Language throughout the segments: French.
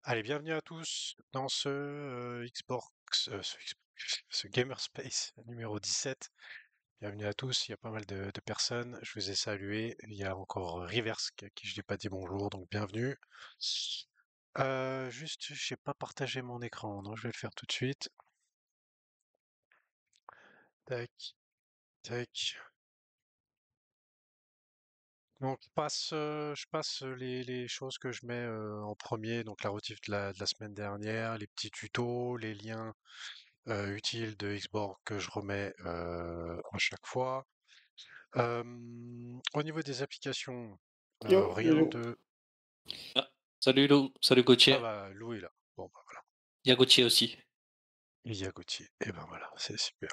Allez, bienvenue à tous dans ce Xbox, ce Gamerspace numéro 17. Bienvenue à tous, il y a pas mal de personnes, je vous ai salué. Il y a encore Riversk à qui je n'ai pas dit bonjour, donc bienvenue. Juste, je n'ai pas partagé mon écran, donc je vais le faire tout de suite. Tac, tac. Donc je passe les choses que je mets en premier, donc la rotif de la semaine dernière, les petits tutos, les liens utile de Xborg que je remets à chaque fois. Au niveau des applications, Yo, yo, rien yo. de... Ah, salut Lou, salut Ah Gauthier. bah, Lou est là. Bon bah voilà. Il y a Gauthier aussi. Il y a Gauthier. Et ben voilà, c'est super.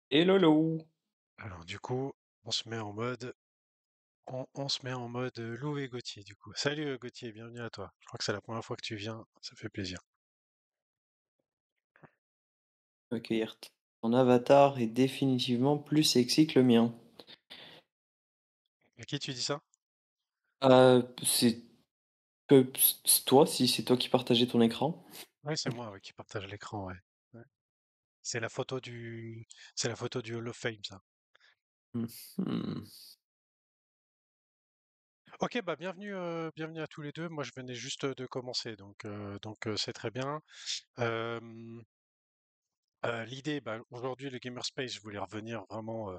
Et Lolo. Alors du coup, on se met en mode... On se met en mode Lou et Gauthier du coup. Salut Gauthier, bienvenue à toi. Je crois que c'est la première fois que tu viens, ça fait plaisir. Accueillir ton avatar est définitivement plus sexy que le mien. À qui tu dis ça? C'est c'est toi, si c'est toi qui partageais ton écran. Oui, c'est moi ouais, qui partage l'écran, ouais. Ouais. C'est la photo du... C'est la photo du Hall of Fame, ça. Mhm. Ok, bah bienvenue, bienvenue à tous les deux. Moi, je venais juste de commencer, donc c'est très bien. Euh, L'idée, bah, aujourd'hui, le Gamerspace, je voulais revenir vraiment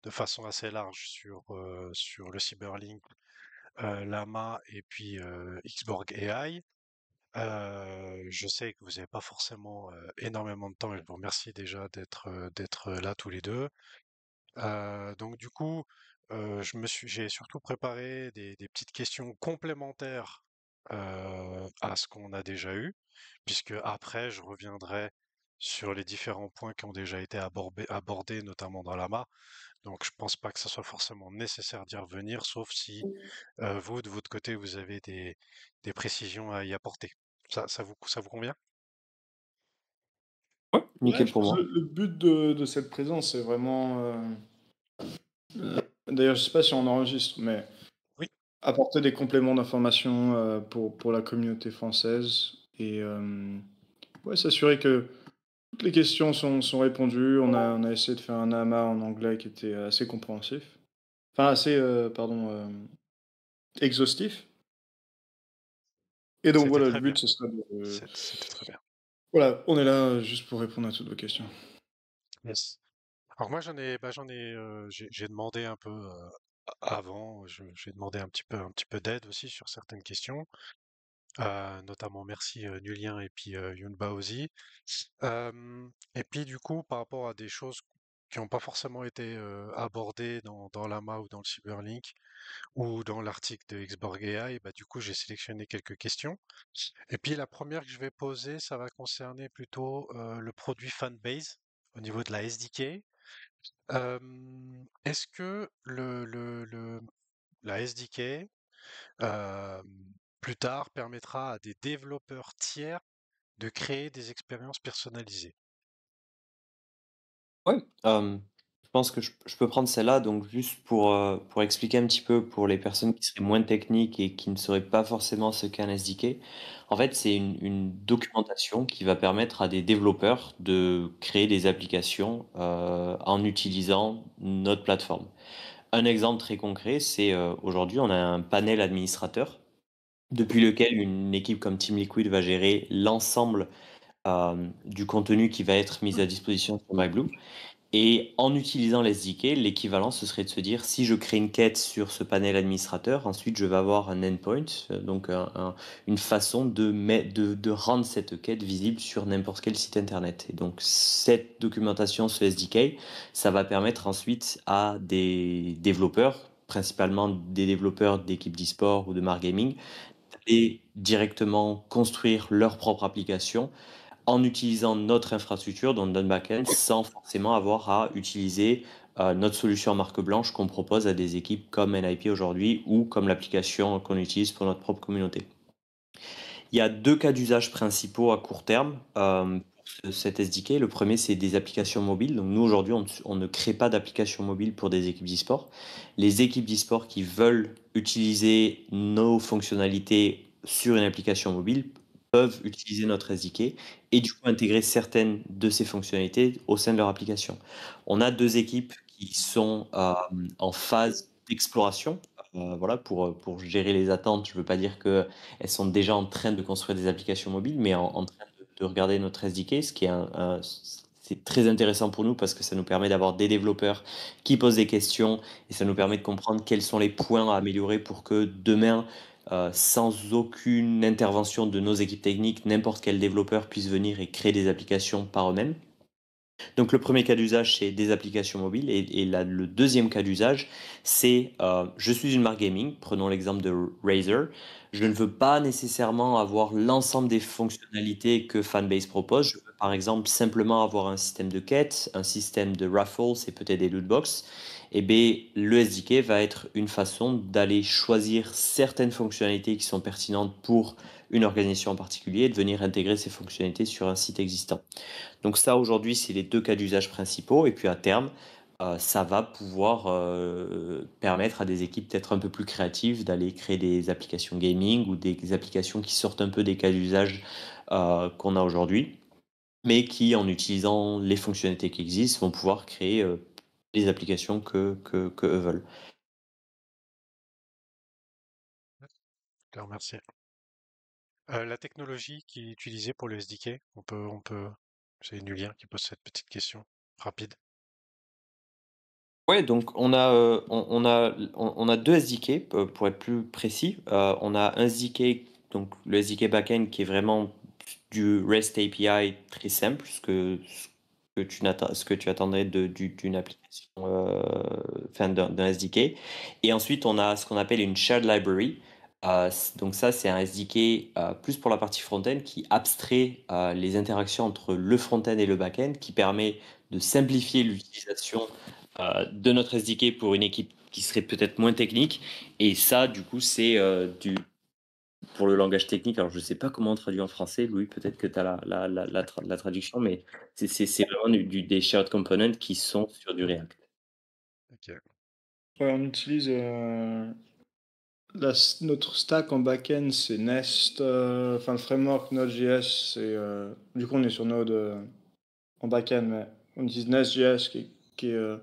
de façon assez large sur le Cyberlink, Llama et puis Xborg AI. Je sais que vous n'avez pas forcément énormément de temps et je vous remercie déjà d'être là tous les deux. Donc du coup, j'ai surtout préparé des petites questions complémentaires à ce qu'on a déjà eu, puisque après, je reviendrai sur les différents points qui ont déjà été abordés, notamment dans l'AMA. Donc je pense pas que ce soit forcément nécessaire d'y revenir, sauf si vous, de votre côté, vous avez des précisions à y apporter. Ça vous convient? Ouais, Ouais, nickel je pour pense que moi. le but de cette présence, c'est vraiment. D'ailleurs, je sais pas si on enregistre, mais Oui. apporter des compléments d'information pour la communauté française et ouais, s'assurer que toutes les questions sont répondues. On a essayé de faire un AMA en anglais qui était assez compréhensif. Enfin, assez, pardon, exhaustif. Et donc C'était voilà, le très bien. but, ce serait de. C'était très bien. Voilà, on est là juste pour répondre à toutes vos questions. Yes. Alors moi j'ai demandé un peu avant, j'ai demandé un petit peu d'aide aussi sur certaines questions, notamment merci Nulien et puis Yunba aussi. Et puis du coup par rapport à des choses qui n'ont pas forcément été abordées dans l'AMA ou dans le Cyberlink ou dans l'article de Xborg AI, bah du coup j'ai sélectionné quelques questions. Et puis la première que je vais poser, ça va concerner plutôt le produit Fanbase au niveau de la SDK. Est-ce que la SDK, plus tard, permettra à des développeurs tiers de créer des expériences personnalisées? Ouais, je pense que je peux prendre celle-là, donc juste pour expliquer un petit peu pour les personnes qui seraient moins techniques et qui ne sauraient pas forcément ce qu'est un SDK. En fait, c'est une documentation qui va permettre à des développeurs de créer des applications en utilisant notre plateforme. Un exemple très concret, c'est aujourd'hui, on a un panel administrateur depuis lequel une équipe comme Team Liquid va gérer l'ensemble du contenu qui va être mis à disposition sur MyBlue. Et en utilisant l'SDK, l'équivalent, ce serait de se dire, si je crée une quête sur ce panel administrateur, ensuite je vais avoir un endpoint, donc une façon de rendre cette quête visible sur n'importe quel site internet. Et donc cette documentation, ce SDK, ça va permettre ensuite à des développeurs, principalement des développeurs d'équipes d'e-sport ou de Mar Gaming, d'aller directement construire leur propre application en utilisant notre infrastructure, donc notre backend, sans forcément avoir à utiliser notre solution marque blanche qu'on propose à des équipes comme NIP aujourd'hui ou comme l'application qu'on utilise pour notre propre communauté. Il y a deux cas d'usage principaux à court terme pour cet SDK. Le premier, c'est des applications mobiles. Donc nous, aujourd'hui, on ne crée pas d'applications mobiles pour des équipes d'e-sport. Les équipes d'e-sport qui veulent utiliser nos fonctionnalités sur une application mobile peuvent utiliser notre SDK et du coup intégrer certaines de ces fonctionnalités au sein de leur application. On a 2 équipes qui sont en phase d'exploration, voilà, pour gérer les attentes. Je ne veux pas dire qu'elles sont déjà en train de construire des applications mobiles, mais en train de regarder notre SDK, ce qui est c'est très intéressant pour nous parce que ça nous permet d'avoir des développeurs qui posent des questions et ça nous permet de comprendre quels sont les points à améliorer pour que demain, sans aucune intervention de nos équipes techniques, n'importe quel développeur puisse venir et créer des applications par eux-mêmes. Donc le premier cas d'usage, c'est des applications mobiles et le deuxième cas d'usage, c'est je suis une marque gaming, prenons l'exemple de Razer, je ne veux pas nécessairement avoir l'ensemble des fonctionnalités que Fanbase propose, je veux par exemple simplement avoir un système de quête, un système de raffles et peut-être des lootbox. Et bien, le SDK va être une façon d'aller choisir certaines fonctionnalités qui sont pertinentes pour une organisation en particulier et de venir intégrer ces fonctionnalités sur un site existant. Donc ça, aujourd'hui, c'est les 2 cas d'usage principaux. Et puis à terme, ça va pouvoir permettre à des équipes peut-être un peu plus créatives d'aller créer des applications gaming ou des applications qui sortent un peu des cas d'usage qu'on a aujourd'hui, mais qui, en utilisant les fonctionnalités qui existent, vont pouvoir créer les applications que eux veulent. Claire, merci. La technologie qui est utilisée pour le SDK, c'est Nulien qui pose cette petite question rapide. Ouais, donc on a 2 SDK pour être plus précis. On a un SDK, donc le SDK backend qui est vraiment du REST API très simple, ce que tu attendrais d'une application, enfin d'un SDK. Et ensuite, on a ce qu'on appelle une shared library. Donc ça, c'est un SDK plus pour la partie front-end qui abstrait les interactions entre le front-end et le back-end, qui permet de simplifier l'utilisation de notre SDK pour une équipe qui serait peut-être moins technique. Et ça, du coup, c'est pour le langage technique. Alors, je ne sais pas comment on traduit en français. Louis, peut-être que tu as la traduction, mais c'est vraiment des shared components qui sont sur du React. Ok. Ouais, on utilise notre stack en backend, c'est Nest, enfin le framework Node.js, du coup on est sur Node en backend, mais on utilise Nest.js qui est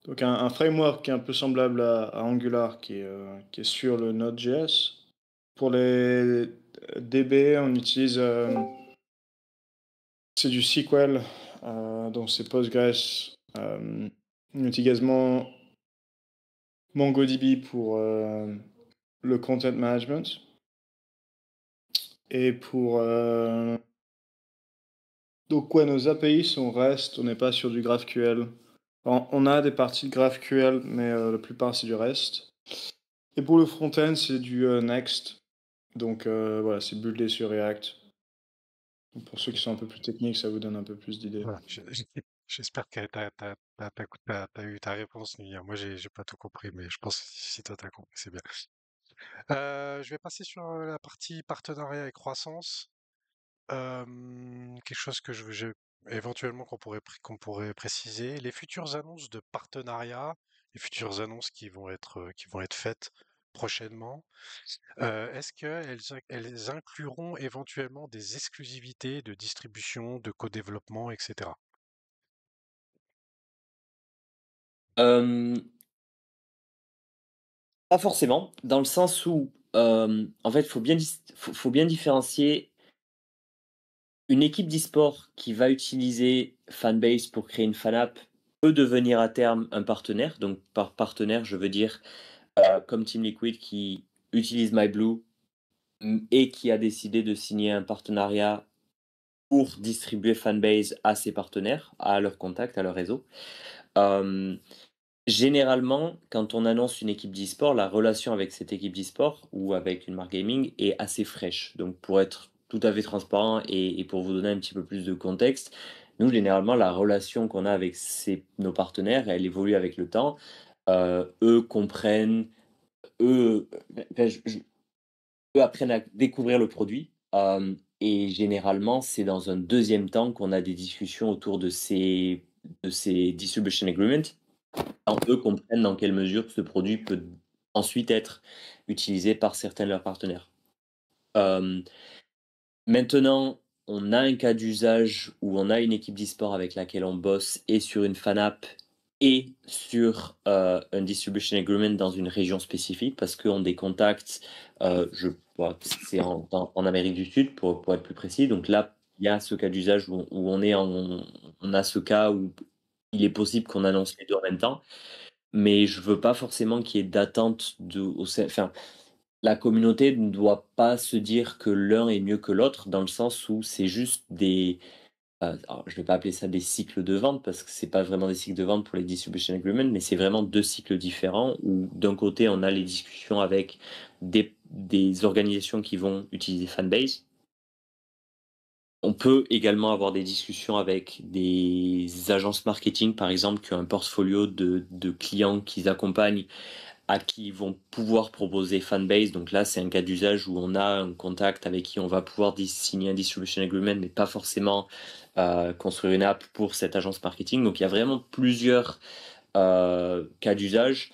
donc un framework qui est un peu semblable à Angular qui est sur le Node.js. Pour les DB, on utilise c'est du SQL, donc c'est Postgres. On utilise également MongoDB pour le content management. Et donc ouais, nos API sont REST, on n'est pas sur du GraphQL. On a des parties de GraphQL, mais la plupart c'est du REST. Et pour le front-end, c'est du Next. Donc voilà, c'est buildé sur React. Donc, pour ceux qui sont un peu plus techniques, ça vous donne un peu plus d'idées. Voilà, j'espère que t'as eu ta réponse, Nulien. Moi, j'ai pas tout compris, mais je pense que si toi t'as compris, c'est bien. Je vais passer sur la partie partenariat et croissance. Quelque chose que éventuellement qu'on pourrait préciser. Les futures annonces de partenariat, les futures annonces qui vont être faites prochainement, est-ce qu'elles incluront éventuellement des exclusivités de distribution, de co-développement, etc. Euh, Pas forcément, dans le sens où, en fait, faut bien différencier une équipe d'e-sport qui va utiliser Fanbase pour créer une fan app peut devenir à terme un partenaire. Donc, par partenaire, je veux dire comme Team Liquid qui utilise MyBlue et qui a décidé de signer un partenariat pour distribuer Fanbase à ses partenaires, à leurs contacts, à leur réseau. Euh, Généralement, quand on annonce une équipe d'e-sport, la relation avec cette équipe d'e-sport ou avec une marque gaming est assez fraîche. Donc, pour être tout à fait transparent et pour vous donner un petit peu plus de contexte, nous, généralement, la relation qu'on a avec nos partenaires, elle évolue avec le temps. Eux comprennent, eux, enfin, eux apprennent à découvrir le produit. Et généralement, c'est dans un deuxième temps qu'on a des discussions autour de ces distribution agreements quand eux comprennent dans quelle mesure ce produit peut ensuite être utilisé par certains de leurs partenaires. Maintenant, on a un cas d'usage où on a une équipe d'e-sport avec laquelle on bosse et sur une fan app et sur un distribution agreement dans une région spécifique parce qu'on a des contacts, c'est en Amérique du Sud pour être plus précis. Donc là, il y a ce cas d'usage où on a ce cas où il est possible qu'on annonce les deux en même temps, mais je veux pas forcément qu'il y ait d'attente enfin, la communauté ne doit pas se dire que l'un est mieux que l'autre, dans le sens où c'est juste alors je vais pas appeler ça des cycles de vente, parce que c'est pas vraiment des cycles de vente pour les distribution agreements, mais c'est vraiment deux cycles différents, où d'un côté, on a les discussions avec des organisations qui vont utiliser Fanbase. On peut également avoir des discussions avec des agences marketing, par exemple, qui ont un portfolio de clients qu'ils accompagnent à qui ils vont pouvoir proposer Fanbase. Donc là, c'est un cas d'usage où on a un contact avec qui on va pouvoir signer un distribution agreement, mais pas forcément construire une app pour cette agence marketing. Donc il y a vraiment plusieurs cas d'usage.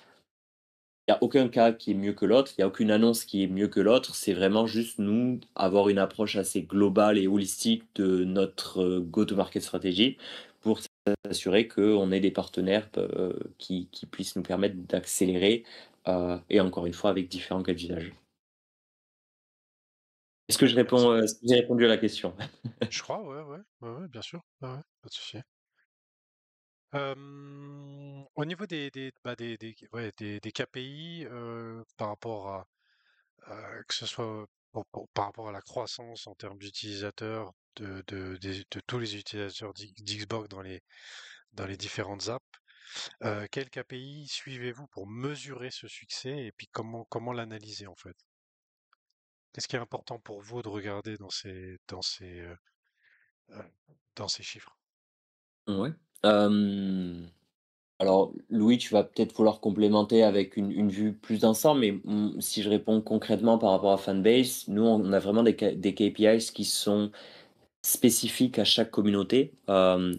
Il n'y a aucun cas qui est mieux que l'autre, il n'y a aucune annonce qui est mieux que l'autre. C'est vraiment juste nous avoir une approche assez globale et holistique de notre go-to-market stratégie pour s'assurer qu'on ait des partenaires qui puissent nous permettre d'accélérer et encore une fois avec différents cas d'usage. Est-ce que je réponds, est-ce que j'ai répondu à la question? Je crois, ouais, bien sûr, ouais, pas de souci. Au niveau des KPI, par rapport que ce soit par rapport à la croissance en termes d'utilisateurs de tous les utilisateurs d'Xbox dans les différentes apps, quel KPI suivez-vous pour mesurer ce succès et puis comment l'analyser en fait? Qu'est-ce qui est important pour vous de regarder euh, dans ces chiffres? Ouais. Alors, Louis, tu vas peut-être vouloir complémenter avec une vue plus d'ensemble, mais si je réponds concrètement par rapport à Fanbase, nous, on a vraiment des KPIs qui sont spécifiques à chaque communauté.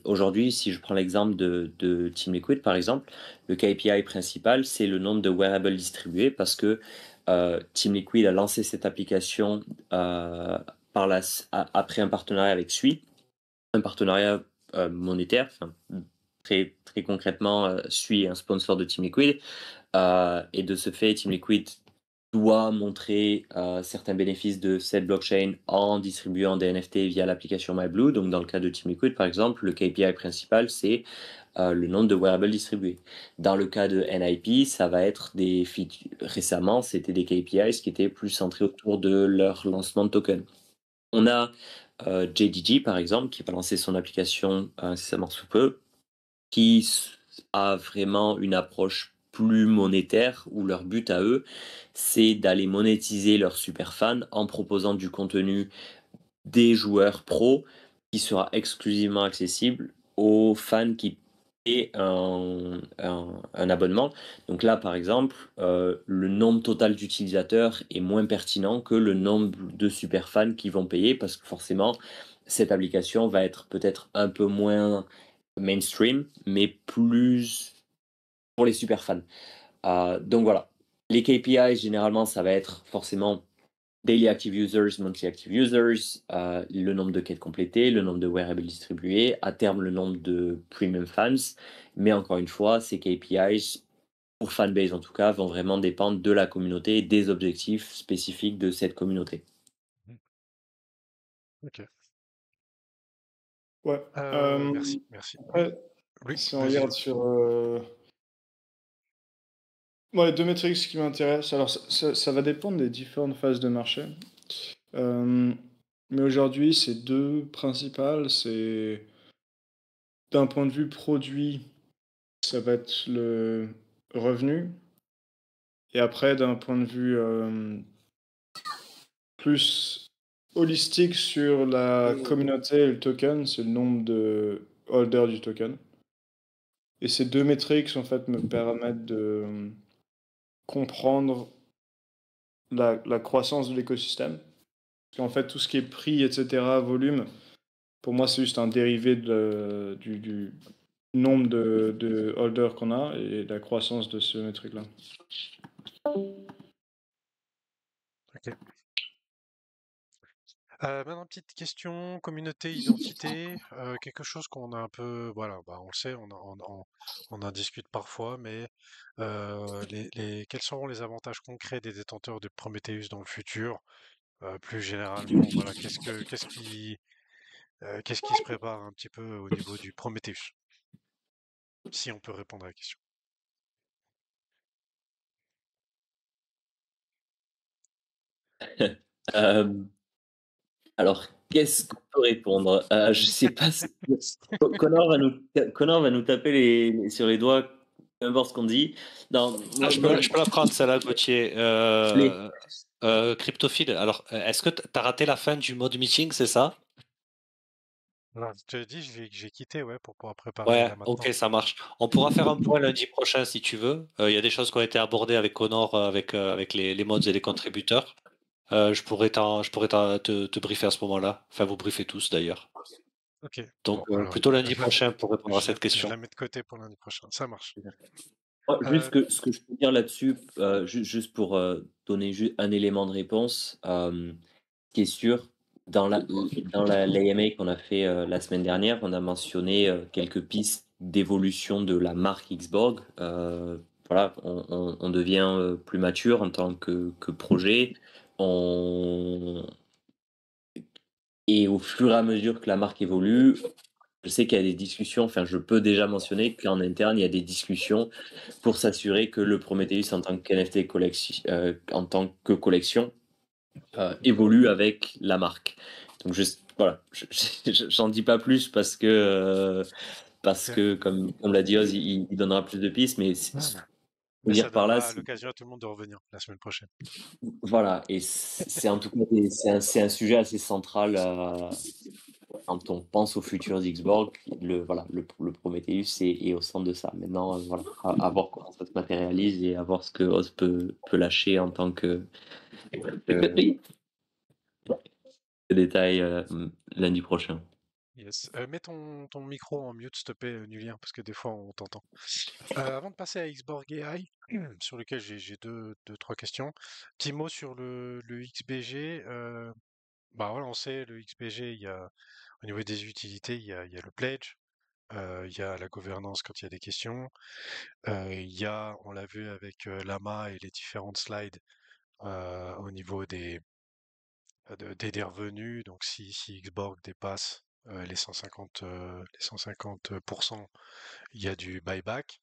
Aujourd'hui, si je prends l'exemple de Team Liquid, par exemple, le KPI principal, c'est le nombre de wearables distribués parce que Team Liquid a lancé cette application après un partenariat avec Sui, un partenariat monétaire, enfin, très concrètement, Sui est un sponsor de Team Liquid, et de ce fait, Team Liquid doit montrer certains bénéfices de cette blockchain en distribuant des NFT via l'application MyBlue. Donc, dans le cas de Team Liquid, par exemple, le KPI principal, c'est le nombre de wearables distribués. Dans le cas de NIP, ça va être des features. Récemment, c'était des KPIs qui étaient plus centrés autour de leur lancement de token. On a JDG, par exemple, qui va lancer son application incessamment sous peu, qui a vraiment une approche plus monétaire, où leur but à eux, c'est d'aller monétiser leurs super fans en proposant du contenu des joueurs pros qui sera exclusivement accessible aux fans qui paient un abonnement. Donc là, par exemple, le nombre total d'utilisateurs est moins pertinent que le nombre de super fans qui vont payer parce que forcément, cette application va être peut-être un peu moins mainstream, mais plus pour les super fans. Donc voilà, les KPIs, généralement, ça va être forcément daily active users, monthly active users, le nombre de quêtes complétées, le nombre de wearables distribués, à terme le nombre de premium fans. Mais encore une fois, ces KPIs, pour Fanbase en tout cas, vont vraiment dépendre de la communauté et des objectifs spécifiques de cette communauté. Ok. Ouais. Merci. Après, Oui, si on vas-y, regarde Lou. sur les deux métriques qui m'intéressent, alors ça va dépendre des différentes phases de marché. Mais aujourd'hui, c'est deux principales. C'est d'un point de vue produit, ça va être le revenu. Et après, d'un point de vue plus holistique sur la communauté et le token, c'est le nombre de holders du token. Et ces deux métriques, en fait, me permettent de comprendre la croissance de l'écosystème. Parce qu'en fait, tout ce qui est prix, etc., volume, pour moi, c'est juste un dérivé du nombre de holders qu'on a et la croissance de ce métrique-là. Ok. Maintenant, petite question, communauté, identité, quelque chose qu'on a un peu, voilà, bah, on le sait, on en discute parfois, mais quels seront les avantages concrets des détenteurs de Prometheus dans le futur? Plus généralement, voilà, qu'est-ce qui se prépare un petit peu au niveau du Prometheus? Si on peut répondre à la question. Euh, alors, qu'est-ce qu'on peut répondre? Je sais pas. Connor va nous taper sur les doigts, peu importe ce qu'on dit. Non, Ah, moi, je peux la prendre, celle-là, Gauthier. je l'ai. Cryptophile, alors, est-ce que t'as raté la fin du mode meeting, c'est ça? Alors, je te dis, j'ai quitté, ouais, pour pouvoir préparer Ouais, là maintenant. ok, ça marche. On pourra faire un point lundi prochain si tu veux. Il y a des choses qui ont été abordées avec Connor, avec les mods et les contributeurs. Je pourrais te briefer à ce moment-là. Enfin, vous briefer tous d'ailleurs. Ok, Donc, bon, alors, plutôt lundi je la, prochain pour répondre à cette je question. la mets de côté pour lundi prochain. Ça marche. Juste Euh, ce que je peux dire là-dessus, juste pour donner un élément de réponse, ce qui est sûr, l'AMA qu'on a fait la semaine dernière, on a mentionné quelques pistes d'évolution de la marque Xborg. Voilà, on devient plus mature en tant que projet. Et au fur et à mesure que la marque évolue, je sais qu'il y a des discussions, enfin je peux déjà mentionner qu'en interne, il y a des discussions pour s'assurer que le Prometheus en tant qu'NFT collection, en tant que collection évolue avec la marque. Donc juste, voilà, j'en dis pas plus parce ok. que comme l'a dit Oz, il donnera plus de pistes, mais Mais ça dire par là, donnera l'occasion à tout le monde de revenir la semaine prochaine. voilà, et c'est en tout cas c'est un sujet assez central quand on pense au futur d'Xborg, voilà, le Prometheus est au centre de ça. Maintenant, voilà, à voir comment ça se matérialise et à voir ce que Oz peut lâcher en tant que détail lundi prochain. Yes. Mets ton micro en mute, s'il te plaît, Nulien, parce que des fois on t'entend. Avant de passer à Xborg AI, sur lequel j'ai trois questions. Petit mot sur le XBG. Bah voilà, on sait, le XBG, au niveau des utilités, il y a le pledge, il y a la gouvernance quand il y a des questions, il y a, on l'a vu avec Lama et les différentes slides, au niveau des revenus. Donc si Xborg dépasse les 150%, il y a du buyback.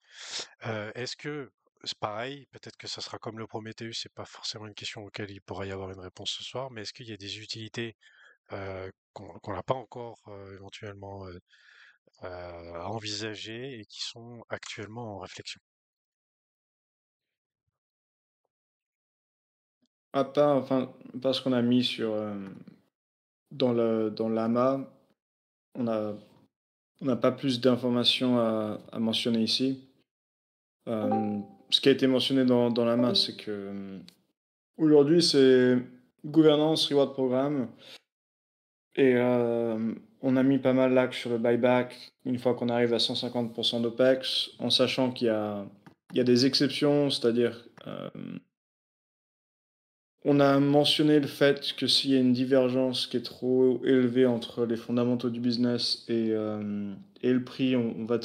Est-ce que c'est pareil, peut-être que ça sera comme le Prometheus, c'est pas forcément une question auquel il pourra y avoir une réponse ce soir, mais est-ce qu'il y a des utilités qu'on n'a pas encore éventuellement envisagées et qui sont actuellement en réflexion? Enfin, pas ce qu'on a mis dans l'AMA, on a, on n'a pas plus d'informations à mentionner ici. Ce qui a été mentionné dans l'AMA, c'est que aujourd'hui, c'est gouvernance, reward programme, et on a mis pas mal l'axe sur le buyback une fois qu'on arrive à 150% d'OPEX, en sachant il y a des exceptions, c'est-à-dire on a mentionné le fait que s'il y a une divergence qui est trop élevée entre les fondamentaux du business et le prix, on va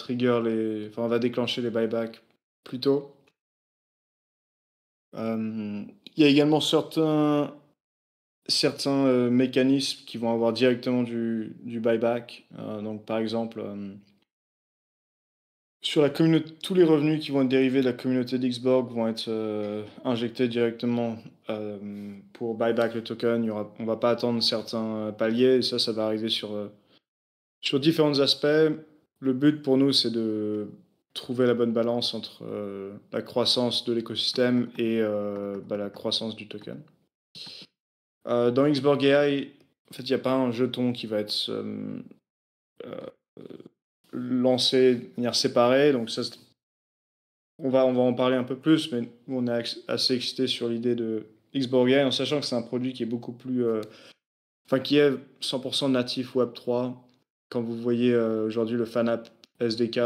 on va déclencher les buybacks plus tôt. Il y a également certains mécanismes qui vont avoir directement du buyback. Donc par exemple, sur la communauté, tous les revenus qui vont être dérivés de la communauté d'Xborg vont être injectés directement pour buyback le token. On va pas attendre certains paliers. Et ça va arriver sur différents aspects. Le but pour nous, c'est de trouver la bonne balance entre la croissance de l'écosystème et la croissance du token. Dans Xborg AI, en fait, il n'y a pas un jeton qui va être euh, lancé de manière séparée. Donc ça, on va en parler un peu plus, mais nous, on est assez excité sur l'idée de Xborg AI, en sachant que c'est un produit qui est beaucoup plus... Enfin, qui est 100% natif Web3. Quand vous voyez aujourd'hui le FanApp SDK,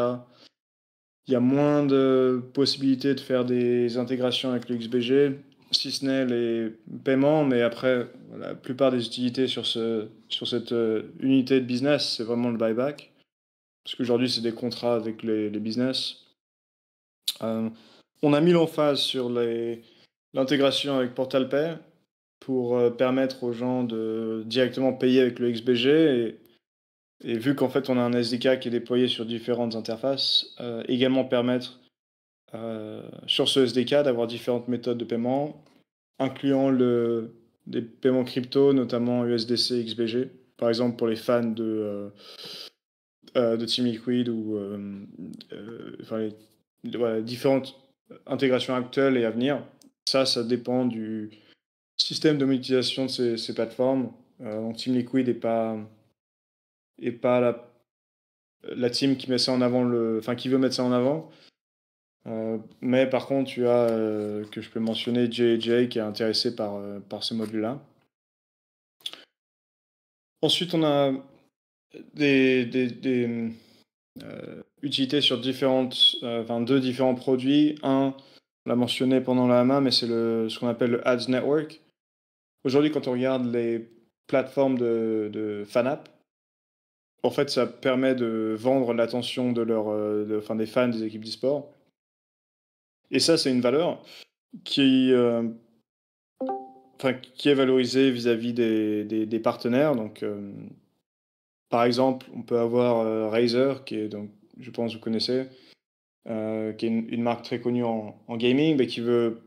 il y a moins de possibilités de faire des intégrations avec le XBG, si ce n'est les paiements, mais après, la plupart des utilités sur cette unité de business, c'est vraiment le buyback. Parce qu'aujourd'hui, c'est des contrats avec les business. On a mis l'emphase sur l'intégration avec PortalPay pour permettre aux gens de directement payer avec le XBG et vu qu'en fait on a un SDK qui est déployé sur différentes interfaces, également permettre sur ce SDK d'avoir différentes méthodes de paiement, incluant des paiements crypto, notamment USDC, XBG, par exemple pour les fans de Team Liquid ou enfin, voilà, différentes intégrations actuelles et à venir. Ça dépend du système de monétisation de ces plateformes. Donc Team Liquid n'est pas la team qui met ça en avant, enfin qui veut mettre ça en avant. Mais par contre, tu as, que je peux mentionner, J&J qui est intéressé par ce module-là. Ensuite, on a des utilités sur deux différents produits. Un, on l'a mentionné pendant la AMA, mais c'est ce qu'on appelle le Ads Network. Aujourd'hui, quand on regarde les plateformes de fan-app, en fait, ça permet de vendre l'attention des fans des équipes d'e-sport. Et ça, c'est une valeur qui est valorisée vis-à-vis des partenaires. Donc, par exemple, on peut avoir Razer, qui est, donc, je pense que vous connaissez, qui est une marque très connue en gaming, mais qui veut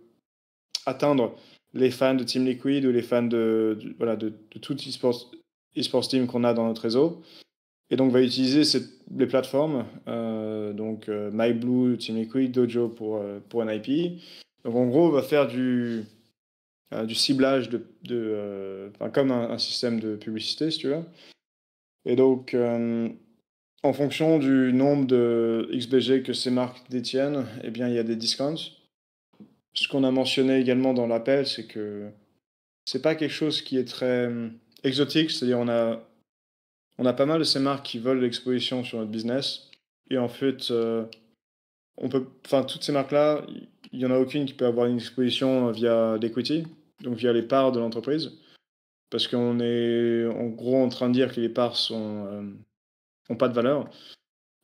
atteindre les fans de Team Liquid ou les fans de tout e-sports team qu'on a dans notre réseau. Et donc, va utiliser les plateformes, donc MyBlue, Team Liquid, Dojo pour NIP. Donc, en gros, on va faire du ciblage comme un système de publicité, si tu veux. Et donc, en fonction du nombre de XBG que ces marques détiennent, eh bien, il y a des discounts. Ce qu'on a mentionné également dans l'appel, c'est que c'est pas quelque chose qui est très exotique, c'est-à-dire on a pas mal de ces marques qui veulent l'exposition sur notre business. Et en fait, toutes ces marques-là, il n'y en a aucune qui peut avoir une exposition via l'equity, donc via les parts de l'entreprise. Parce qu'on est en gros en train de dire que les parts n'ont pas de valeur.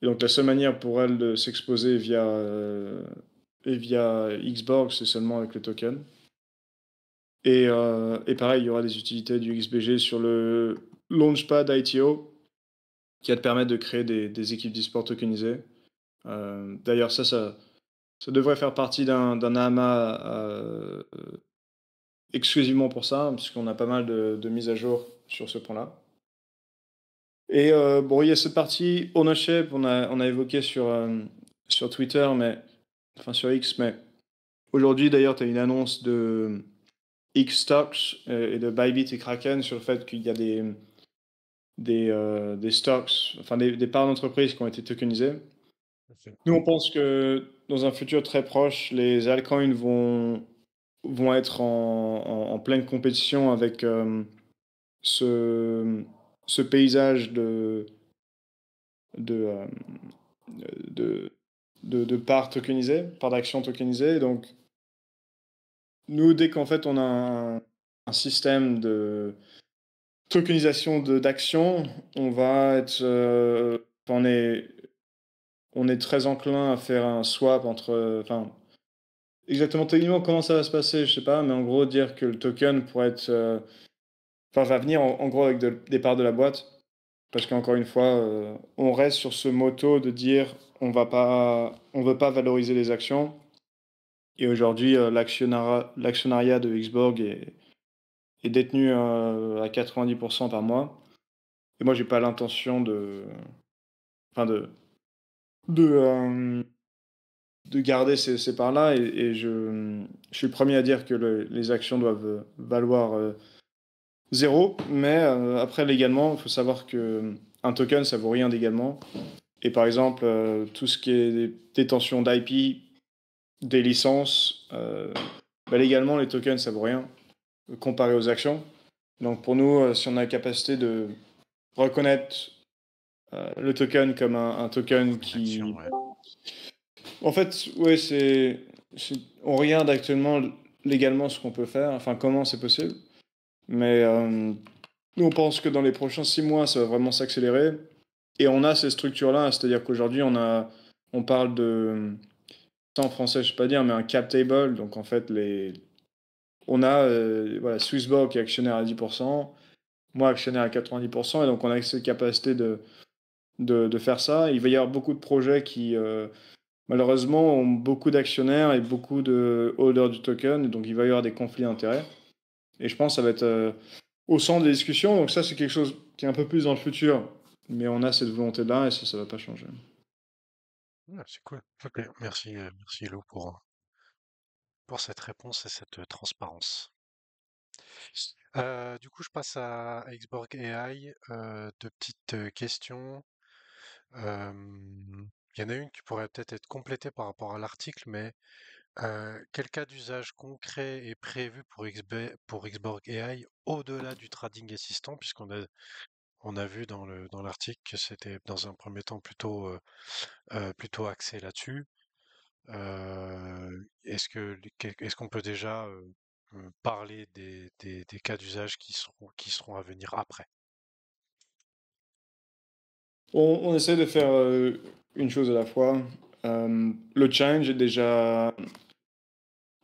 Et donc la seule manière pour elles de s'exposer via Xborg, c'est seulement avec le token. Et pareil, il y aura des utilités du XBG sur le Launchpad ITO qui va te permettre de créer des équipes d'e-sport tokenisées. D'ailleurs, ça devrait faire partie d'un AMA exclusivement pour ça, puisqu'on a pas mal de mises à jour sur ce point-là. Et bon, il y a cette partie ownership, on a évoqué sur Twitter, sur X, mais aujourd'hui d'ailleurs, tu as une annonce de X Stocks et de Bybit et Kraken sur le fait qu'il y a des stocks, enfin des parts d'entreprise qui ont été tokenisées. Nous, on pense que dans un futur très proche, les altcoins vont être en pleine compétition avec ce paysage de parts tokenisées, parts d'actions tokenisées. Donc, nous, dès qu'en fait on a un système de tokenisation d'actions, on va être, on est très enclin à faire un swap entre, exactement techniquement comment ça va se passer, je sais pas, mais en gros dire que le token pourrait être, va venir en gros avec des parts de la boîte. Parce qu'encore une fois, on reste sur ce motto de dire on veut pas valoriser les actions. Et aujourd'hui, l'actionnariat de Xborg est détenu à 90% par moi. Et moi, j'ai pas l'intention de garder ces parts-là. Et je suis le premier à dire que les actions doivent valoir zéro. Mais après, légalement, il faut savoir que un token, ça vaut rien légalement. Et par exemple, tout ce qui est détention d'IP, des licences, légalement, les tokens, ça vaut rien comparé aux actions. Donc pour nous, si on a la capacité de reconnaître le token comme un token qui... Action, ouais. En fait, ouais, on regarde actuellement légalement ce qu'on peut faire, enfin comment c'est possible. Mais nous, on pense que dans les prochains 6 mois, ça va vraiment s'accélérer. Et on a ces structures-là, c'est-à-dire qu'aujourd'hui, on parle de, ça en français, je sais pas dire, mais un cap table. Donc en fait, on a voilà, Swissborg qui est actionnaire à 10%, moi actionnaire à 90%, et donc on a cette capacité de faire ça. Il va y avoir beaucoup de projets qui, malheureusement, ont beaucoup d'actionnaires et beaucoup de holders du token, donc il va y avoir des conflits d'intérêts. Et je pense que ça va être au centre des discussions, donc ça, c'est quelque chose qui est un peu plus dans le futur, mais on a cette volonté-là et ça va pas changer. Ouais, c'est cool. Ok, merci, merci Lou pour cette réponse et cette transparence. Du coup, je passe à Xborg AI. Deux petites questions. Euh, Il y en a une qui pourrait peut-être être complétée par rapport à l'article, mais quel cas d'usage concret est prévu pour Xborg AI au-delà du trading assistant, on a vu dans l'article que c'était dans un premier temps plutôt axé là-dessus. Est-ce qu'on peut déjà parler des cas d'usage qui seront à venir après? On essaie de faire une chose à la fois. Le challenge est déjà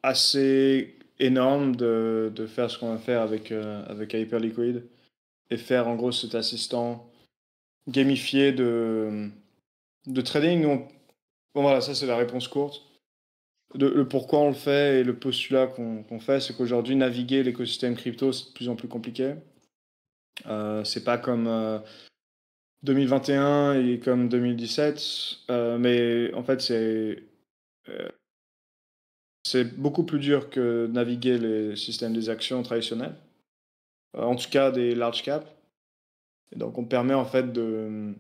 assez énorme de faire ce qu'on va faire avec Hyperliquid et faire en gros cet assistant gamifié de trading. Bon voilà, ça c'est la réponse courte. Le pourquoi on le fait et le postulat qu'on fait, c'est qu'aujourd'hui, naviguer l'écosystème crypto, c'est de plus en plus compliqué. C'est pas comme 2021 et comme 2017, mais en fait, euh, c'est beaucoup plus dur que naviguer les systèmes des actions traditionnels, en tout cas des large caps. Et donc, on permet en fait de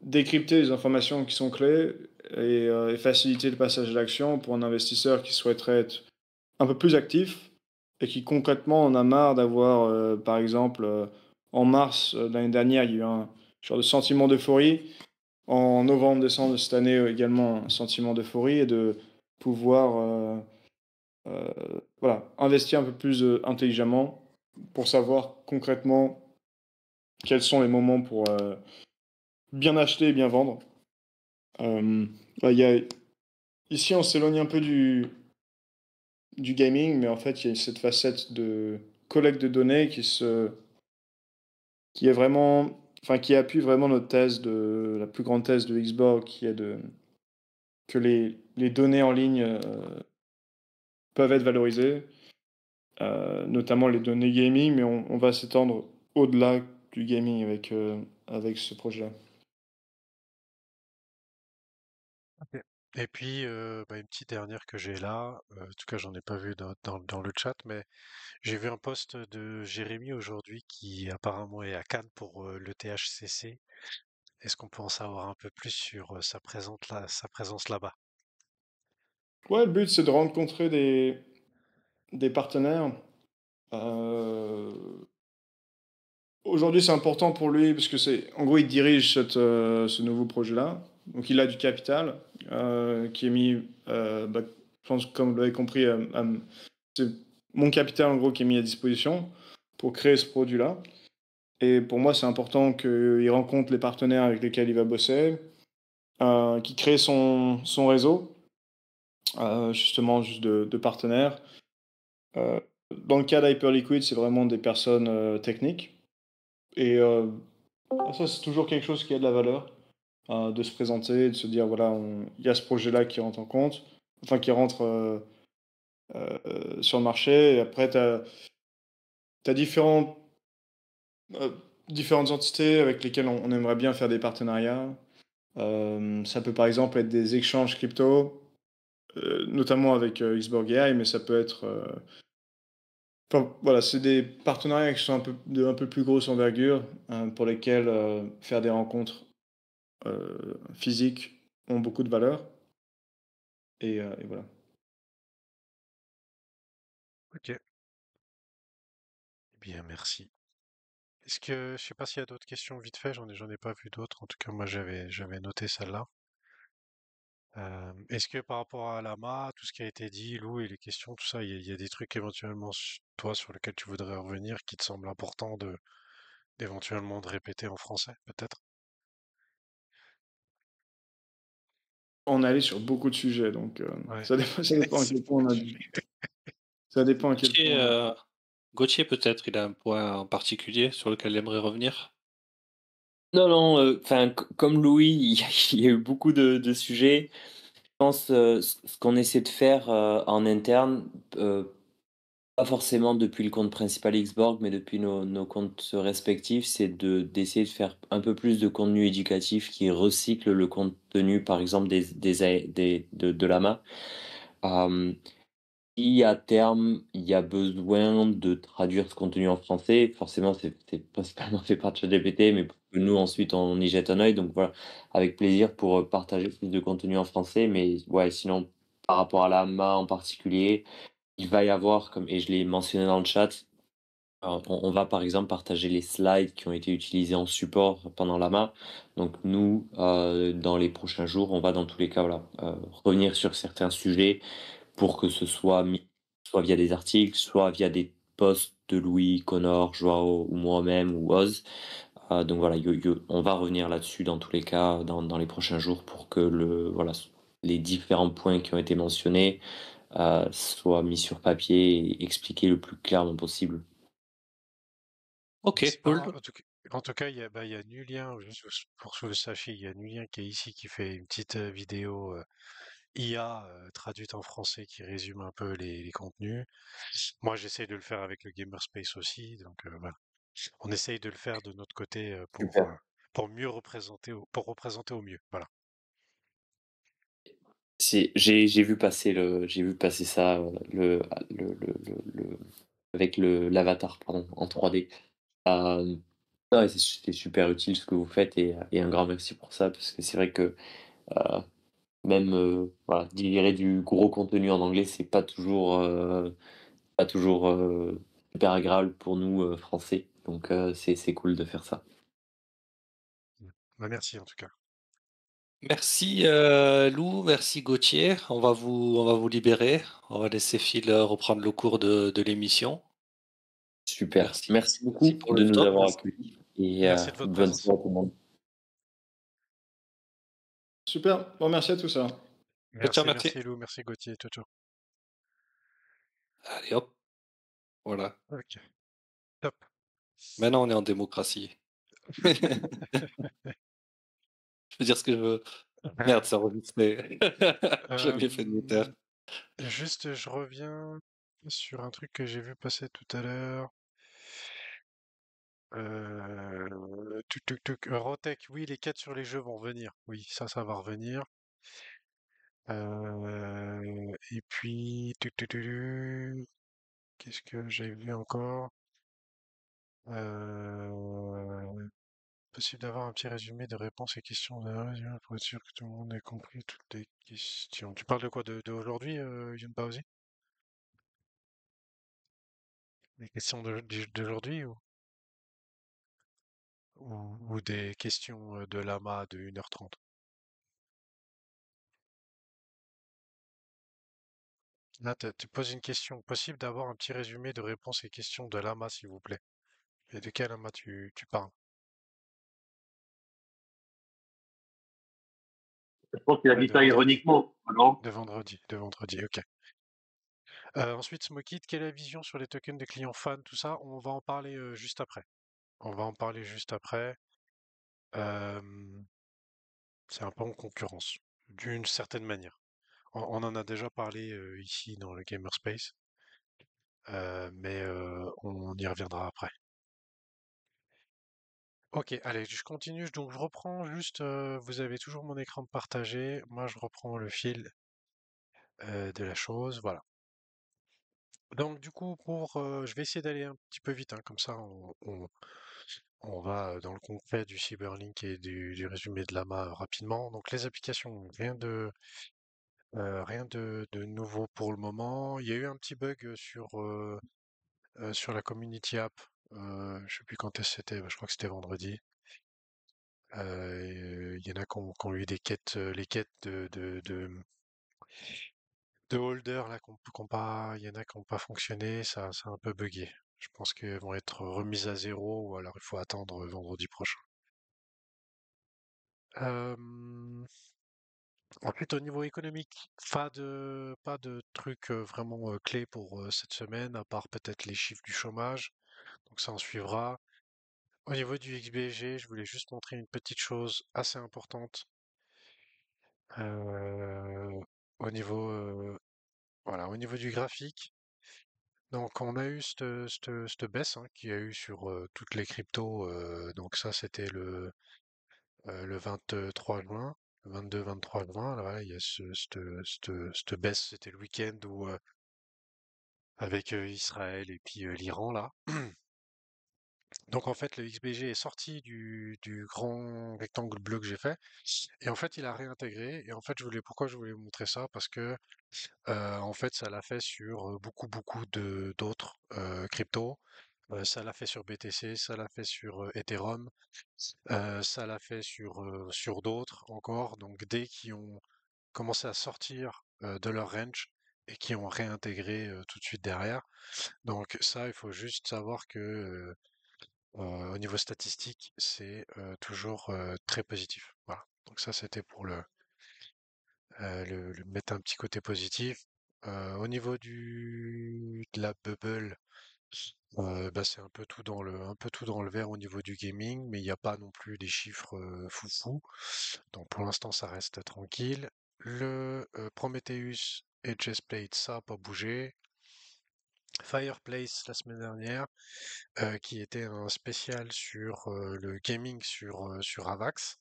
décrypter les informations qui sont clés et faciliter le passage à l'action pour un investisseur qui souhaiterait être un peu plus actif et qui concrètement en a marre d'avoir, par exemple, en mars de l'année dernière, il y a eu un genre de sentiment d'euphorie. En novembre, décembre de cette année, également un sentiment d'euphorie et de pouvoir voilà, investir un peu plus intelligemment pour savoir concrètement quels sont les moments pour bien acheter et bien vendre. Euh, il y a, ici, on s'éloigne un peu du gaming, mais en fait, il y a cette facette de collecte de données qui est vraiment, enfin, qui appuie vraiment notre thèse la plus grande thèse de Xborg, qui est que les données en ligne peuvent être valorisées, notamment les données gaming, mais on va s'étendre au-delà du gaming avec ce projet-là. Ok. Et puis, une petite dernière que j'ai là, en tout cas j'en ai pas vu dans le chat, mais j'ai vu un post de Jérémy aujourd'hui qui apparemment est à Cannes pour le THCC. Est-ce qu'on peut en savoir un peu plus sur sa présence là-bas? Ouais, le but, c'est de rencontrer des partenaires. Euh, Aujourd'hui, c'est important pour lui parce que en gros, il dirige ce nouveau projet-là. Donc, il a du capital qui est mis, je pense, comme vous l'avez compris, c'est mon capital en gros qui est mis à disposition pour créer ce produit-là. Et pour moi, c'est important qu'il rencontre les partenaires avec lesquels il va bosser, qu'il crée son réseau, justement, juste de partenaires. Euh, Dans le cas d'Hyperliquid, c'est vraiment des personnes techniques. Et ça, c'est toujours quelque chose qui a de la valeur, de se présenter, de se dire, voilà, il y a ce projet-là qui rentre en compte, enfin qui rentre sur le marché. Et après, tu as euh, différentes entités avec lesquelles on aimerait bien faire des partenariats. Ça peut par exemple être des échanges crypto, notamment avec Xborg AI, mais ça peut être... enfin, voilà, c'est des partenariats qui sont un peu plus grosse envergure, pour lesquels faire des rencontres physiques ont beaucoup de valeur. Et voilà. Ok, eh bien merci. Je sais pas s'il y a d'autres questions vite fait, j'en ai pas vu d'autres. En tout cas, moi j'avais noté celle-là. Est-ce que par rapport à Lama, tout ce qui a été dit, Lou et les questions, tout ça, il y a des trucs éventuellement, toi, sur lesquels tu voudrais revenir, qui te semblent importants d'éventuellement de répéter en français, peut-être? On est allé sur beaucoup de sujets, donc Ouais. ça dépend à quel point on a ça dépend à quel Gauthier, point. Gauthier, peut-être, il a un point en particulier sur lequel il aimerait revenir. Non, non, enfin, comme Louis, il y a eu beaucoup de sujets. Je pense, ce qu'on essaie de faire, en interne, pas forcément depuis le compte principal Xborg, mais depuis nos comptes respectifs, c'est d'essayer de faire un peu plus de contenu éducatif qui recycle le contenu, par exemple, de Lama. Euh, Si à terme, il y a besoin de traduire ce contenu en français, forcément, c'est principalement fait par ChatGPT, mais pour que nous, ensuite, on y jette un œil. Donc voilà, avec plaisir pour partager plus de contenu en français. Mais ouais, sinon, par rapport à la Lama en particulier, il va y avoir, comme, et je l'ai mentionné dans le chat, on va par exemple partager les slides qui ont été utilisés en support pendant l'AMA. Donc nous, dans les prochains jours, on va dans tous les cas voilà, revenir sur certains sujets pour que ce soit mis, soit via des articles, soit via des posts de Louis, Connor, Joao ou moi-même ou Oz. Donc voilà, on va revenir là-dessus dans tous les cas dans les prochains jours pour que voilà, les différents points qui ont été mentionnés soient mis sur papier et expliqués le plus clairement possible. Ok, C'est cool. pas, en tout cas, il y a Nulien, juste pour que vous le sachiez, il y a Nulien qui est ici, qui fait une petite vidéo IA traduite en français qui résume un peu les contenus. Moi, j'essaye de le faire avec le Gamerspace aussi, donc voilà. On essaye de le faire de notre côté Super. pour mieux représenter, pour représenter au mieux. Voilà. J'ai vu passer j'ai vu passer ça avec le l'avatar pardon en 3D. Euh, non, et c'est super utile ce que vous faites et un grand merci pour ça parce que c'est vrai que euh, même voilà digérer du gros contenu en anglais c'est pas toujours super agréable pour nous français donc c'est cool de faire ça. Bah, merci en tout cas. Merci Lou, merci Gauthier. On va vous libérer. On va laisser Phil reprendre le cours de l'émission. Super. Merci. Merci Merci beaucoup pour le de nous temps. avoir accueillis et Merci de votre bonne présence. soirée à tout le monde. Super, bon, merci à tous alors. Ciao, Merci, merci. merci Lou, merci Gauthier, ciao, ciao. Allez hop, voilà. Ok, top. Maintenant on est en démocratie. Je peux dire ce que je veux. Merde, c'est enregistré. J'ai bien fait de me taire. Juste, je reviens sur un truc que j'ai vu passer tout à l'heure. Rotech, oui, les quêtes sur les jeux vont venir. Oui, ça va revenir. Et puis, qu'est-ce que j'ai vu encore? Euh, Possible d'avoir un petit résumé de réponses et questions pour être sûr que tout le monde ait compris toutes les questions. Tu parles de quoi? De aujourd'hui, Yunpa aussi? Les questions d'aujourd'hui ou des questions de Lama de 1h30? Là, tu poses une question. Possible d'avoir un petit résumé de réponses et questions de Lama, s'il vous plaît. Et de quel Lama tu parles? Je pense qu'il a Ouais, dit de ça vendredi. ironiquement, non? De vendredi, ok. Ensuite, Smokit, quelle est la vision sur les tokens des clients fans, tout ça? On va en parler juste après. On va en parler juste après. Euh, c'est un peu en concurrence, d'une certaine manière. On en a déjà parlé ici dans le Gamerspace, mais on y reviendra après. Ok, allez, je continue. Donc, je reprends juste. Vous avez toujours mon écran partagé. Moi, je reprends le fil de la chose. Voilà. Donc, du coup, je vais essayer d'aller un petit peu vite, hein, comme ça, on va dans le concret du Cyberlink et du résumé de l'AMA rapidement. Donc, les applications, rien de nouveau pour le moment. Il y a eu un petit bug sur la Community App. Je sais plus quand est-ce que c'était. Je crois que c'était vendredi. Il y en a qui ont eu des quêtes, les quêtes de holder là, il y en a qui n'ont pas fonctionné, ça a un peu buggé. Je pense qu'elles vont être remises à zéro ou alors il faut attendre vendredi prochain. Euh, Ensuite, au niveau économique, pas de trucs vraiment clés pour cette semaine, à part peut-être les chiffres du chômage. Donc ça en suivra. Au niveau du XBG, je voulais juste montrer une petite chose assez importante. Euh, au niveau, voilà, au niveau du graphique. Donc on a eu cette baisse hein, qu'il y a eu sur toutes les cryptos. Donc ça c'était le 23 juin, le 22-23 juin. Là, voilà, il y a cette baisse, c'était le week-end où avec Israël et puis l'Iran là. Donc en fait le XBG est sorti du grand rectangle bleu que j'ai fait et en fait il a réintégré et en fait pourquoi je voulais vous montrer ça parce que en fait ça l'a fait sur beaucoup de d'autres cryptos. Ça l'a fait sur BTC, ça l'a fait sur Ethereum, ça l'a fait sur d'autres encore. Donc dès qu'ils ont commencé à sortir de leur range et qui ont réintégré tout de suite derrière. Donc ça, il faut juste savoir que au niveau statistique, c'est toujours très positif. Voilà. Donc ça, c'était pour le mettre un petit côté positif. Au niveau de la bubble, bah, c'est un peu tout dans le vert au niveau du gaming, mais il n'y a pas non plus des chiffres foufou. Donc pour l'instant, ça reste tranquille. Le Prometheus et Chestplate, ça n'a pas bougé. Fireplace la semaine dernière, qui était un spécial sur le gaming sur Avax.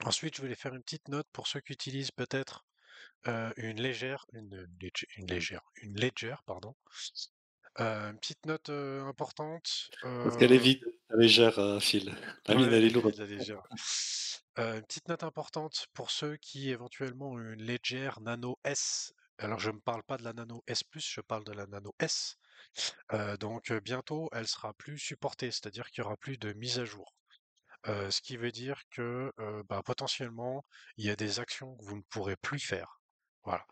Ensuite, je voulais faire une petite note pour ceux qui utilisent peut-être une Ledger, pardon. Une petite note importante. Parce qu'elle est vide, la légère, Phil. La Ouais, mienne, elle est elle est lourde. vide la Ledger. Une petite note importante pour ceux qui éventuellement ont une Ledger Nano S. Alors je ne parle pas de la Nano S+, je parle de la Nano S. Donc bientôt, elle sera plus supportée, c'est-à-dire qu'il y aura plus de mise à jour. Ce qui veut dire que bah, potentiellement, il y a des actions que vous ne pourrez plus faire. Voilà.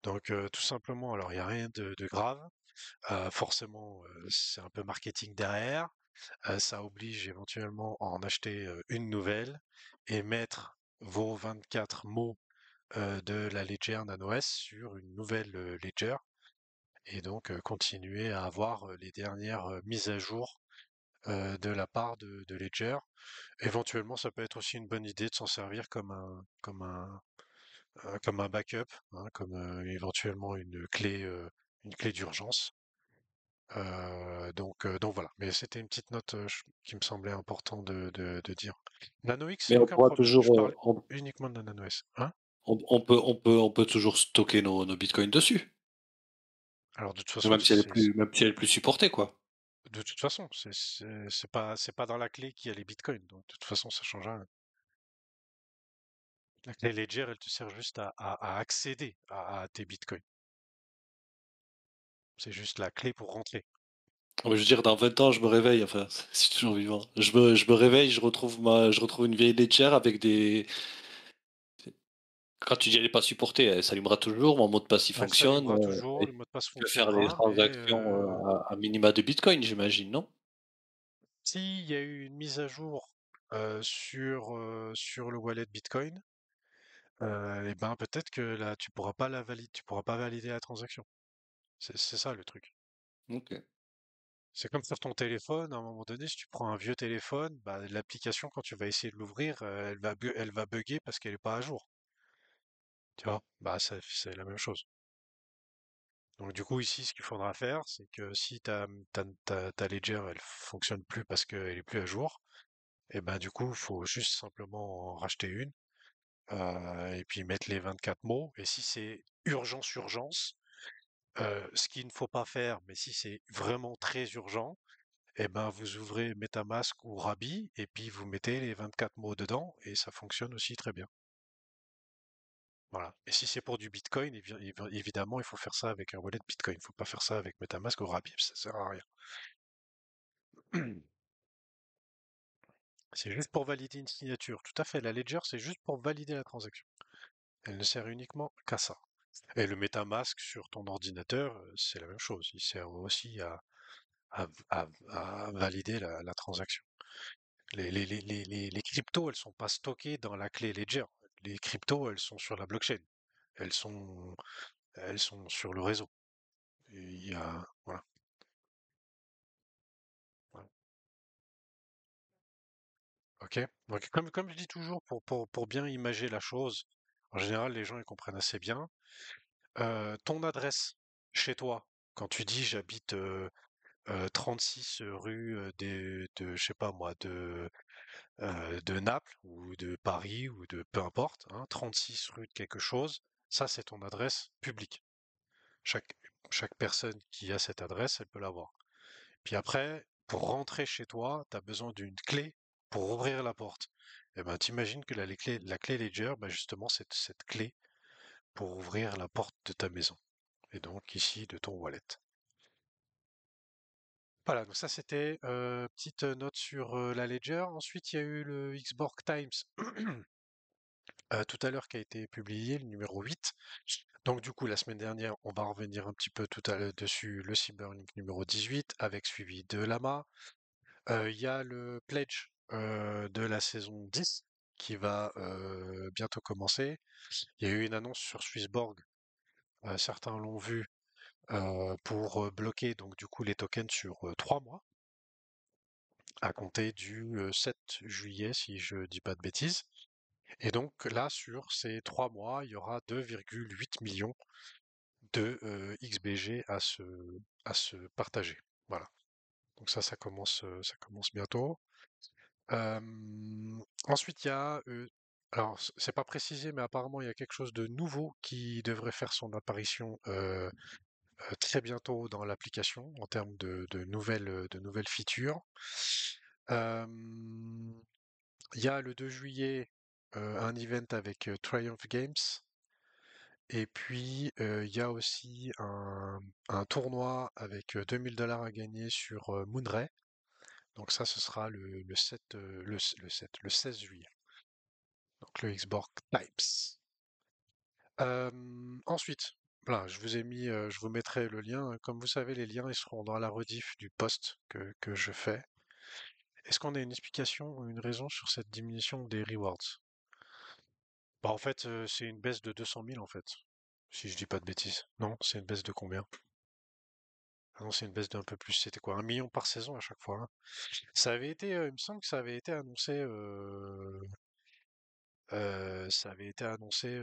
Donc tout simplement, alors il n'y a rien de grave. Forcément, c'est un peu marketing derrière. Ça oblige éventuellement à en acheter une nouvelle et mettre vos 24 mots de la Ledger Nano S sur une nouvelle Ledger et donc continuer à avoir les dernières mises à jour de la part de Ledger. Éventuellement, ça peut être aussi une bonne idée de s'en servir comme un backup, hein, comme éventuellement une clé d'urgence. Donc voilà. Mais c'était une petite note qui me semblait important de dire. Nano X, Mais on aucun pourra problème. Je toujours, parle uniquement de la Nano S. Hein? on peut toujours stocker nos bitcoins dessus. Alors de toute façon, Même si elle est même si elle est plus supportée, quoi. de toute façon, c'est pas dans la clé qu'il y a les bitcoins. Donc de toute façon, ça change rien. La clé Ledger, elle te sert juste à accéder à tes bitcoins. C'est juste la clé pour rentrer. Je veux dire, dans 20 ans, je me réveille, enfin, c'est toujours vivant. Je me réveille, je retrouve une vieille Ledger avec des. Quand tu dis elle n'est pas supportée, elle s'allumera toujours, mon mot de passe il Elle fonctionne, s'allumera toujours, et le mot de passe tu peux faire des fonctionnera, mais transactions à minima de bitcoin, j'imagine, non? s'il y a eu une mise à jour sur le wallet Bitcoin, et ben peut-être que là tu pourras pas valider la transaction. C'est ça le truc. Ok. C'est comme sur ton téléphone, à un moment donné, si tu prends un vieux téléphone, bah, l'application quand tu vas essayer de l'ouvrir, elle va bugger parce qu'elle est pas à jour. Tu vois? Bah c'est la même chose. Donc du coup ici, ce qu'il faudra faire, c'est que si ta Ledger elle fonctionne plus parce qu'elle est plus à jour, et ben du coup, il faut juste simplement en racheter une et puis mettre les 24 mots. Et si c'est urgence, ce qu'il ne faut pas faire, mais si c'est vraiment très urgent, eh ben vous ouvrez MetaMask ou Rabi et puis vous mettez les 24 mots dedans et ça fonctionne aussi très bien. Voilà. Et si c'est pour du Bitcoin, évidemment, il faut faire ça avec un wallet Bitcoin. Il ne faut pas faire ça avec MetaMask ou Rabi, ça sert à rien. C'est juste pour valider une signature. Tout à fait, la Ledger, c'est juste pour valider la transaction. Elle ne sert uniquement qu'à ça. Et le MetaMask sur ton ordinateur, c'est la même chose. Il sert aussi à valider la transaction. Les cryptos, elles sont pas stockées dans la clé Ledger. Les cryptos, elles sont sur la blockchain. Elles sont, elles sont sur le réseau. Et il y a, voilà. Voilà. Ok. Donc, comme je dis toujours, pour bien imager la chose, en général, les gens ils comprennent assez bien. Ton adresse chez toi, quand tu dis j'habite 36 rue je sais pas moi, de Naples ou de Paris ou de peu importe, hein, 36 rue de quelque chose, ça c'est ton adresse publique. Chaque, chaque personne qui a cette adresse, elle peut l'avoir. Puis après, pour rentrer chez toi, tu as besoin d'une clé pour ouvrir la porte. Et ben, t'imagines que la clé Ledger, ben justement, c'est cette clé pour ouvrir la porte de ta maison. Et donc ici, de ton wallet. Voilà, donc ça c'était petite note sur la Ledger. Ensuite, il y a eu le Xborg Times tout à l'heure qui a été publié, le numéro 8. Donc du coup, la semaine dernière, on va revenir un petit peu tout à l'heure dessus, le Cyberlink numéro 18, avec suivi de Lama. Il y a le pledge de la saison 10 qui va bientôt commencer. Il y a eu une annonce sur Swissborg, certains l'ont vu, pour bloquer donc du coup les tokens sur 3 mois, à compter du 7 juillet, si je dis pas de bêtises. Et donc là, sur ces 3 mois, il y aura 2,8 millions de XBG à se partager. Voilà. Donc ça commence bientôt. Euh, Ensuite, il y a, alors c'est pas précisé, mais apparemment il y a quelque chose de nouveau qui devrait faire son apparition très bientôt dans l'application en termes de nouvelles features. Euh, Il y a le 2 juillet un event avec Triumph Games. Et puis, il y a aussi un tournoi avec 2000 $ à gagner sur Moonray. Donc ça, ce sera le 7, le 16 juillet. Donc le Xbox Types. Ensuite, voilà, je vous mettrai le lien. Comme vous savez, les liens, ils seront dans la rediff du post que je fais. Est-ce qu'on a une explication ou une raison sur cette diminution des rewards? Bah en fait, c'est une baisse de 200 000 en fait, si je dis pas de bêtises. Non, c'est une baisse de combien? Ah non, c'est une baisse d'un peu plus. C'était quoi? 1 million par saison à chaque fois, hein. Ça avait été, il me semble que ça avait été annoncé, ça avait été annoncé,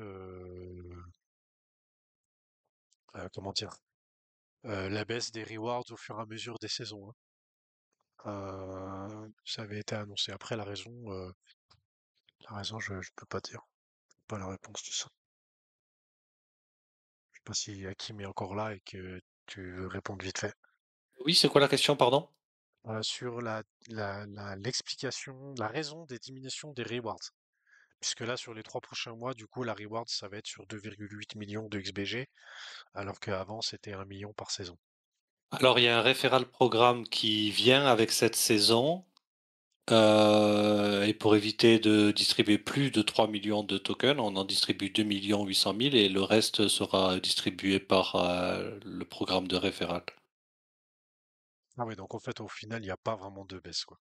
comment dire? La baisse des rewards au fur et à mesure des saisons, hein. Ça avait été annoncé. Après, la raison, je peux pas dire. Pas la réponse de ça. Je sais pas si Hakim est encore là et que tu veux répondre vite fait. Oui, c'est quoi la question, pardon? Sur l'explication, la raison des diminutions des rewards. Puisque là, sur les 3 prochains mois, du coup, la reward, ça va être sur 2,8 millions de XBG, alors qu'avant, c'était 1 million par saison. Alors, il y a un referral programme qui vient avec cette saison, et pour éviter de distribuer plus de 3 millions de tokens, on en distribue 2 800 000 et le reste sera distribué par le programme de referral. Ah oui, donc en fait, au final, il n'y a pas vraiment de baisse, quoi.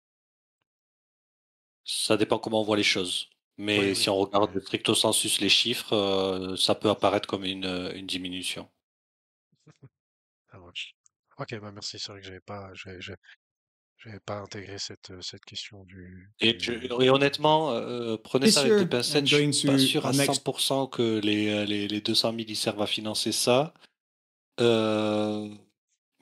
Ça dépend comment on voit les choses. Oui, Mais si oui. on regarde Mais stricto sensus les chiffres, ça peut apparaître comme une diminution. ça marche. Ok, bah merci. C'est vrai que j'avais pas intégré cette question Et honnêtement, prenez ça avec des Messieurs, pincettes. I'm Je suis going pas to sûr our à next 100% que les 200 000 ils servent à financer ça. Euh,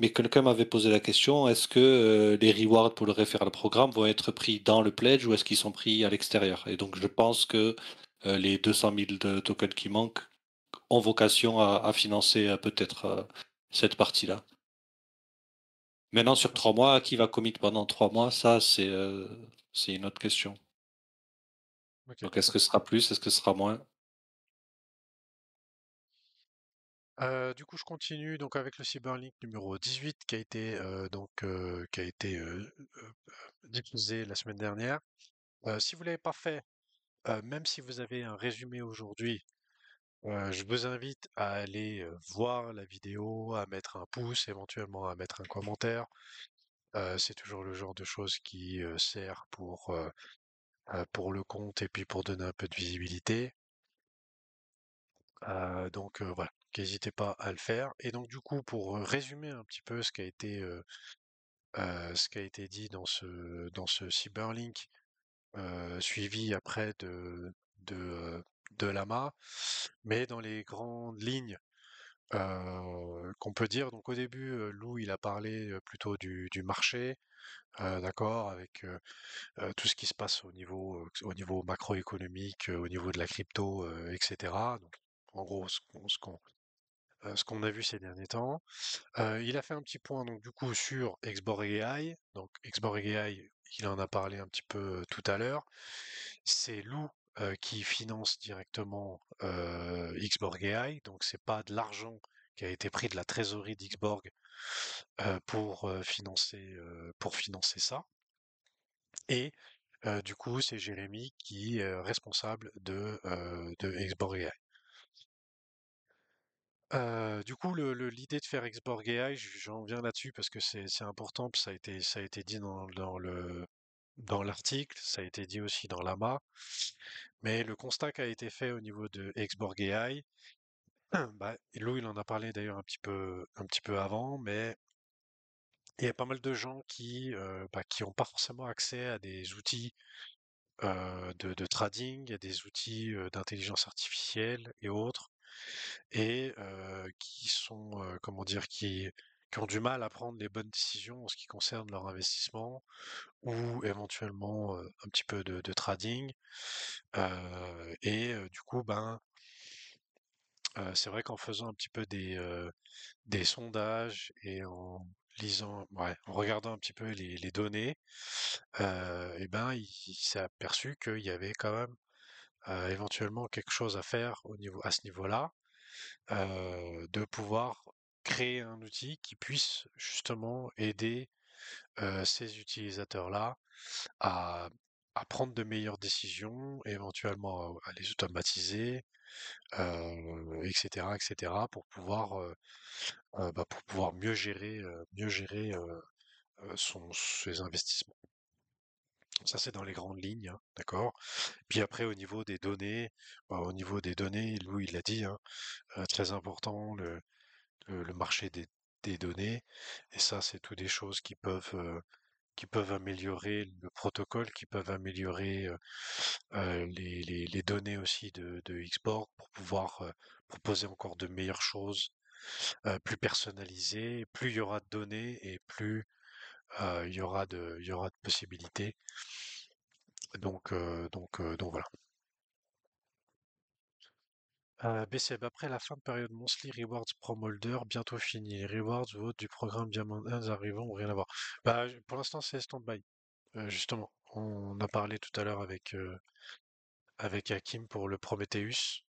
mais quelqu'un m'avait posé la question, est-ce que les rewards pour le referral programme vont être pris dans le pledge ou est-ce qu'ils sont pris à l'extérieur? Et donc je pense que les 200 000 de tokens qui manquent ont vocation à financer peut-être cette partie-là. Maintenant, sur 3 mois, qui va commit pendant 3 mois, ça c'est une autre question. Ok, Donc est-ce pas que de ce souci. sera plus, est-ce que ce sera moins? Du coup, je continue donc avec le Cyberlink numéro 18 qui a été diffusé la semaine dernière. Si vous l'avez pas fait, même si vous avez un résumé aujourd'hui, je vous invite à aller voir la vidéo, à mettre un pouce, éventuellement à mettre un commentaire. C'est toujours le genre de choses qui sert pour le compte et puis pour donner un peu de visibilité. Donc voilà, n'hésitez pas à le faire. Et donc du coup, pour résumer un petit peu ce qui a été dit dans ce Cyberlink, suivi après de Lama, mais dans les grandes lignes qu'on peut dire. Donc au début, Lou, il a parlé plutôt du marché, d'accord, avec tout ce qui se passe au niveau macroéconomique, au niveau de la crypto, etc. Donc en gros, ce qu'on a vu ces derniers temps. Il a fait un petit point donc du coup sur Xborg AI. Donc Xborg AI, il en a parlé un petit peu tout à l'heure. C'est Lou qui finance directement Xborg AI, donc c'est pas de l'argent qui a été pris de la trésorerie d'Xborg pour financer ça. Et du coup, c'est Jérémy qui est responsable de Xborg AI. Du coup, l'idée de faire Xborg AI, j'en viens là-dessus parce que c'est important, puis ça a été dit dans l'article, ça a été dit aussi dans l'AMA, mais le constat qui a été fait au niveau de Xborg AI, bah, Lou, il en a parlé d'ailleurs un petit peu avant, mais il y a pas mal de gens qui ont pas forcément accès à des outils de trading, à des outils d'intelligence artificielle et autres, et qui sont, comment dire, qui ont du mal à prendre les bonnes décisions en ce qui concerne leur investissement ou éventuellement un petit peu de trading. Du coup, ben, c'est vrai qu'en faisant un petit peu des sondages et en lisant, ouais, en regardant un petit peu les données, et ben, il s'est aperçu qu'il y avait quand même éventuellement quelque chose à faire à ce niveau-là, de pouvoir créer un outil qui puisse justement aider ces utilisateurs-là à, à prendre de meilleures décisions, éventuellement à les automatiser, etc., etc., pour pouvoir mieux gérer ses investissements. Ça, c'est dans les grandes lignes, hein, d'accord? Puis après, au niveau des données, Louis, il l'a dit, hein, très important, le marché des données. Et ça, c'est tout des choses qui peuvent améliorer le protocole, qui peuvent améliorer les données aussi de Xborg pour pouvoir proposer encore de meilleures choses, plus personnalisées. Plus il y aura de données et plus il y aura de possibilités. Donc voilà. BCB, après la fin de période Monthly Rewards Prom Holder, bientôt fini. Les rewards votes du programme Diamond 1 arrivant ont rien à voir. Bah, pour l'instant, c'est stand-by. Justement, on a parlé tout à l'heure avec Hakim pour le Prometheus.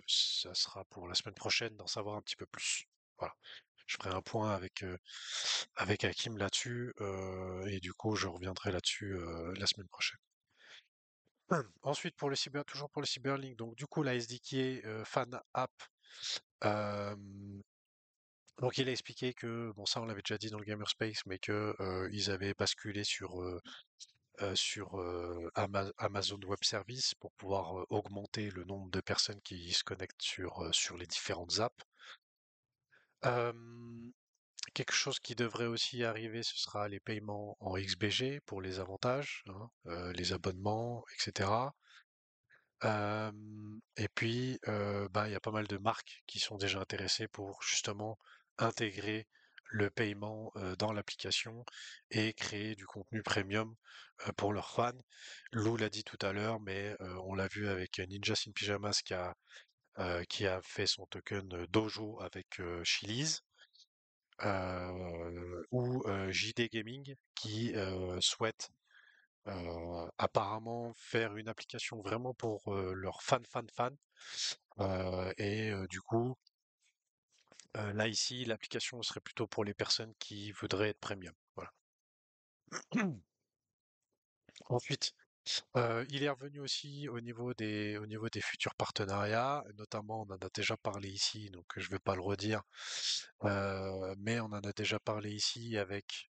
Ça sera pour la semaine prochaine d'en savoir un petit peu plus. Voilà. Je ferai un point avec Hakim là-dessus et du coup, je reviendrai là-dessus la semaine prochaine. Ensuite, toujours pour le Cyberlink, donc du coup, la SDK Fan App, euh, donc il a expliqué que, bon ça on l'avait déjà dit dans le Gamerspace, mais que ils avaient basculé sur Amazon Web Service pour pouvoir augmenter le nombre de personnes qui se connectent sur les différentes apps. Euh, Quelque chose qui devrait aussi arriver, ce sera les paiements en XBG pour les avantages, hein, les abonnements, etc. Et puis, bah, il y a pas mal de marques qui sont déjà intéressées pour justement intégrer le paiement dans l'application et créer du contenu premium pour leurs fans. Lou l'a dit tout à l'heure, mais on l'a vu avec Ninjas in Pyjamas qui a fait son token Dojo avec Chili's, ou JD Gaming qui souhaite apparemment faire une application vraiment pour leurs fans. Du coup, là ici, l'application serait plutôt pour les personnes qui voudraient être premium. Voilà. Ensuite, il est revenu aussi au niveau des futurs partenariats, notamment on en a déjà parlé ici, donc je vais pas le redire, mais on en a déjà parlé ici avec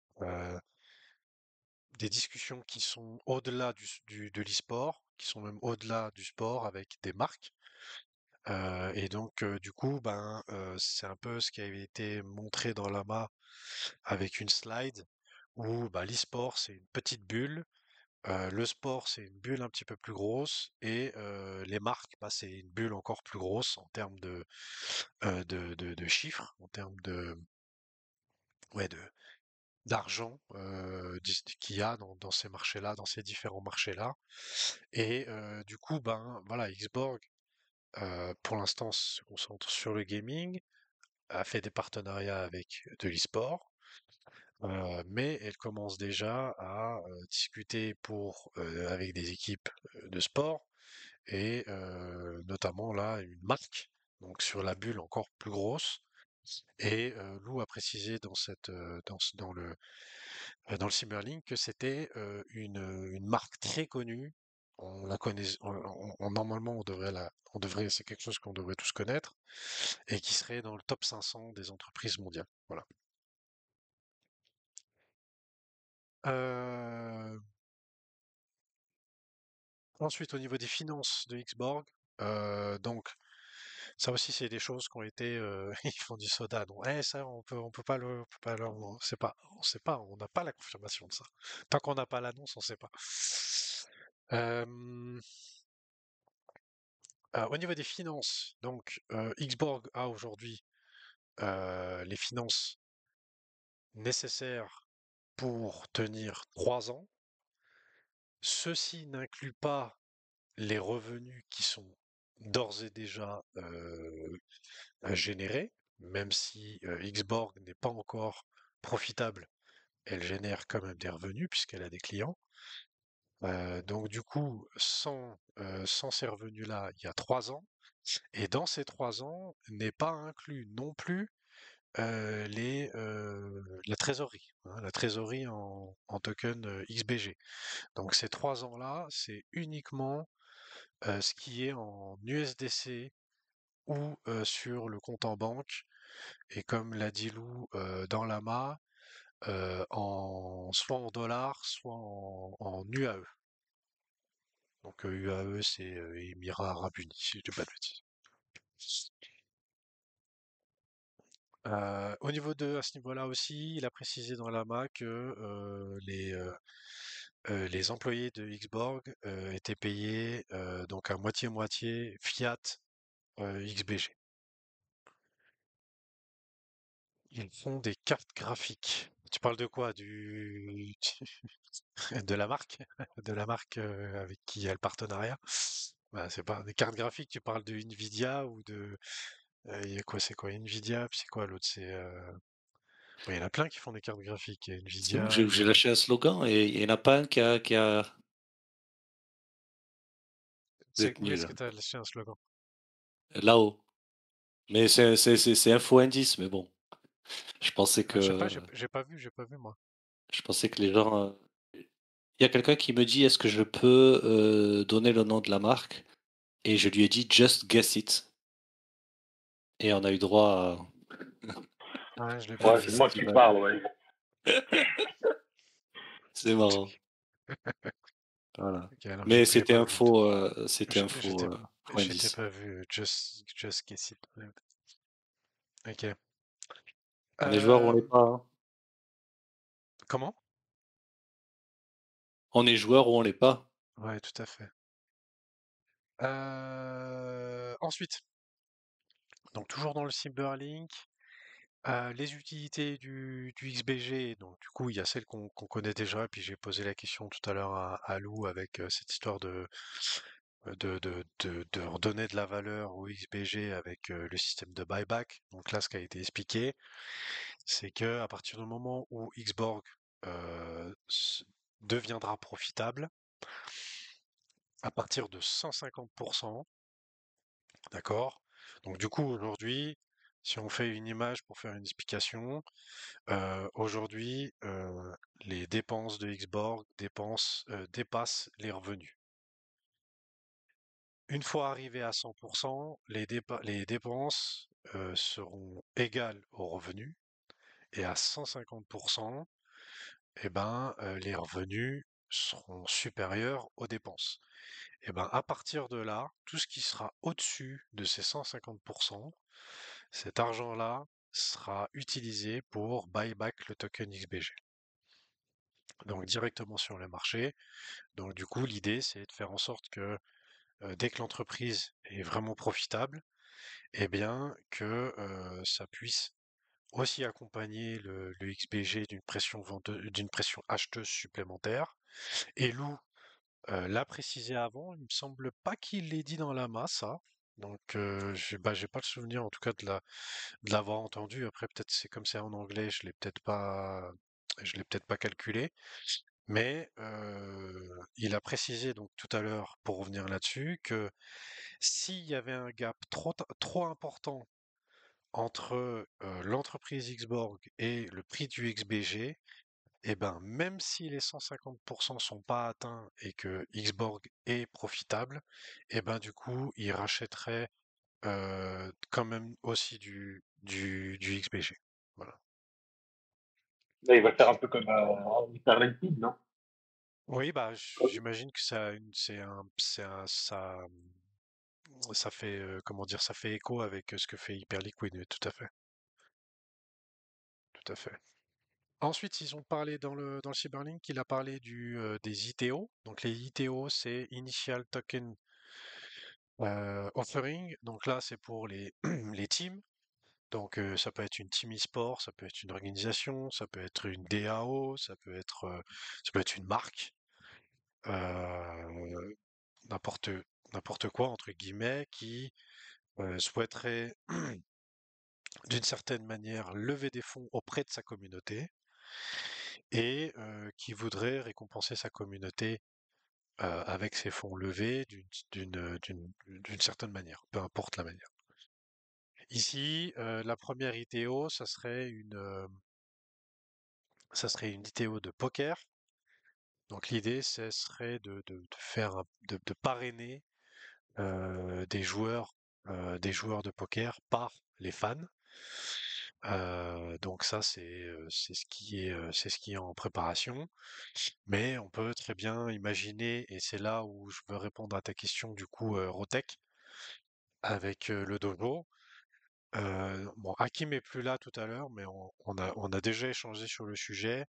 des discussions qui sont au-delà de l'e-sport, qui sont même au-delà du sport avec des marques. Et donc, du coup, ben, c'est un peu ce qui avait été montré dans l'AMA avec une slide où bah, l'e-sport, c'est une petite bulle, le sport, c'est une bulle un petit peu plus grosse, et les marques, bah, c'est une bulle encore plus grosse en termes de chiffres, en termes ouais, d'argent qu'il y a dans ces marchés-là, dans ces différents marchés-là. Et du coup, ben voilà, Xborg, pour l'instant, se concentre sur le gaming, a fait des partenariats avec de l'e-sport, mais elle commence déjà à discuter avec des équipes de sport et notamment là une marque, donc sur la bulle encore plus grosse. Et Lou a précisé dans le Cyberlink que c'était une marque très connue. On la connaît, normalement on devrait, c'est quelque chose qu'on devrait tous connaître et qui serait dans le top 500 des entreprises mondiales. Voilà. Euh, Ensuite, au niveau des finances de Xborg, donc ça aussi c'est des choses qui ont été, ils font du soda, donc ça on peut pas on sait pas, on n'a pas la confirmation de ça. Tant qu'on n'a pas l'annonce, on sait pas. Euh, Au niveau des finances, donc Xborg a aujourd'hui les finances nécessaires pour tenir 3 ans. Ceci n'inclut pas les revenus qui sont d'ores et déjà générés, même si Xborg n'est pas encore profitable, elle génère quand même des revenus puisqu'elle a des clients. Donc du coup, sans ces revenus-là, il y a 3 ans, et dans ces 3 ans n'est pas inclus non plus la trésorerie, hein, la trésorerie en token XBG. Donc ces 3 ans-là, c'est uniquement ce qui est en USDC ou sur le compte en banque. Et comme l'a dit Lou dans l'AMA, soit en dollars, soit en UAE. Donc UAE, c'est Émirats Arabes Unis, si je dis pas de bêtises. À ce niveau-là aussi, il a précisé dans l'AMA que les employés de Xborg étaient payés donc à moitié-moitié fiat XBG. Ils font des cartes graphiques. Tu parles de quoi? De la marque? De la marque avec qui il y a le partenariat? Bah, c'est pas des cartes graphiques, tu parles de Nvidia ou de. Il y a quoi, c'est quoi Nvidia? Puis c'est quoi l'autre? Bon, il y en a plein qui font des cartes graphiques. Il y a C'est où Nvidia, il y j'ai a. lâché un slogan et il n'y en a pas un qui a... Vous êtes Où est-ce nul. que tu as lâché un slogan? Là-haut. Mais c'est info indice, mais bon. Je pensais Ah, je sais pas, que, j'ai pas vu moi. je pensais que les gens... Il y a quelqu'un qui me dit, est-ce que je peux donner le nom de la marque? Et je lui ai dit, just guess it. Et on a eu droit Ouais, je l'ai à pas Ouais, un c'est vu. de moi qui festival. parle, ouais. C'est marrant. Voilà. Ok, alors Mais j'ai pas vu. c'était info, info J'étais indice. pas vu. Just guess it. Ouais. Ok. On est joueur ou on Euh, l'est pas, hein. Comment? On est joueur ou on l'est pas. Ouais, tout à fait. Ensuite, donc toujours dans le Cyberlink, les utilités du XBG, donc du coup il y a celles qu'on connaît déjà, puis j'ai posé la question tout à l'heure à Lou avec cette histoire de redonner de la valeur au XBG avec le système de buyback. Donc là, ce qui a été expliqué, c'est que à partir du moment où Xborg deviendra profitable, à partir de 150%, d'accord? Donc du coup, aujourd'hui, Si on fait une image pour faire une explication, aujourd'hui, les dépenses de Xborg dépassent les revenus. Une fois arrivé à 100%, les dépenses seront égales aux revenus et à 150%, eh ben, les revenus seront supérieurs aux dépenses. Et ben, à partir de là, tout ce qui sera au-dessus de ces 150%, cet argent-là sera utilisé pour buyback le token XBG. Donc directement sur le marché. Donc du coup, l'idée, c'est de faire en sorte que dès que l'entreprise est vraiment profitable, eh bien que ça puisse aussi accompagner le XBG d'une pression acheteuse supplémentaire. Et Lou l'a précisé avant, il me semble pas qu'il l'ait dit dans la masse, ça. Donc j'ai pas le souvenir en tout cas de l'avoir entendu. Après peut-être c'est comme c'est en anglais, je l'ai peut-être pas calculé. Mais il a précisé donc tout à l'heure, pour revenir là-dessus, que s'il y avait un gap trop important entre l'entreprise Xborg et le prix du XBG, eh ben, même si les 150% sont pas atteints et que Xborg est profitable, eh ben, du coup, il rachèterait quand même aussi du XBG. Voilà. Là, il va faire un peu comme Hyper Liquid, non? Oui, bah, j'imagine que ça fait, comment dire, ça fait écho avec ce que fait Hyperliquid, oui, tout à fait, tout à fait. Ensuite, ils ont parlé dans le Cyberlink, il a parlé des ITO. Donc les ITO, c'est Initial Token Offering. Donc là, c'est pour les, les teams. Donc ça peut être une team e-sport, ça peut être une organisation, ça peut être une DAO, ça peut être une marque, euh, n'importe n'importe quoi entre guillemets qui souhaiterait d'une certaine manière lever des fonds auprès de sa communauté et qui voudrait récompenser sa communauté avec ses fonds levés d'une certaine manière, peu importe la manière. Ici, la première ITO, ça serait une ITO de poker. Donc l'idée, ce serait de parrainer des joueurs de poker par les fans. Donc ça, c'est ce qui est en préparation. Mais on peut très bien imaginer, et c'est là où je veux répondre à ta question du coup, Rotek, avec le dojo. Bon, Hakim est plus là tout à l'heure, mais on a déjà échangé sur le sujet.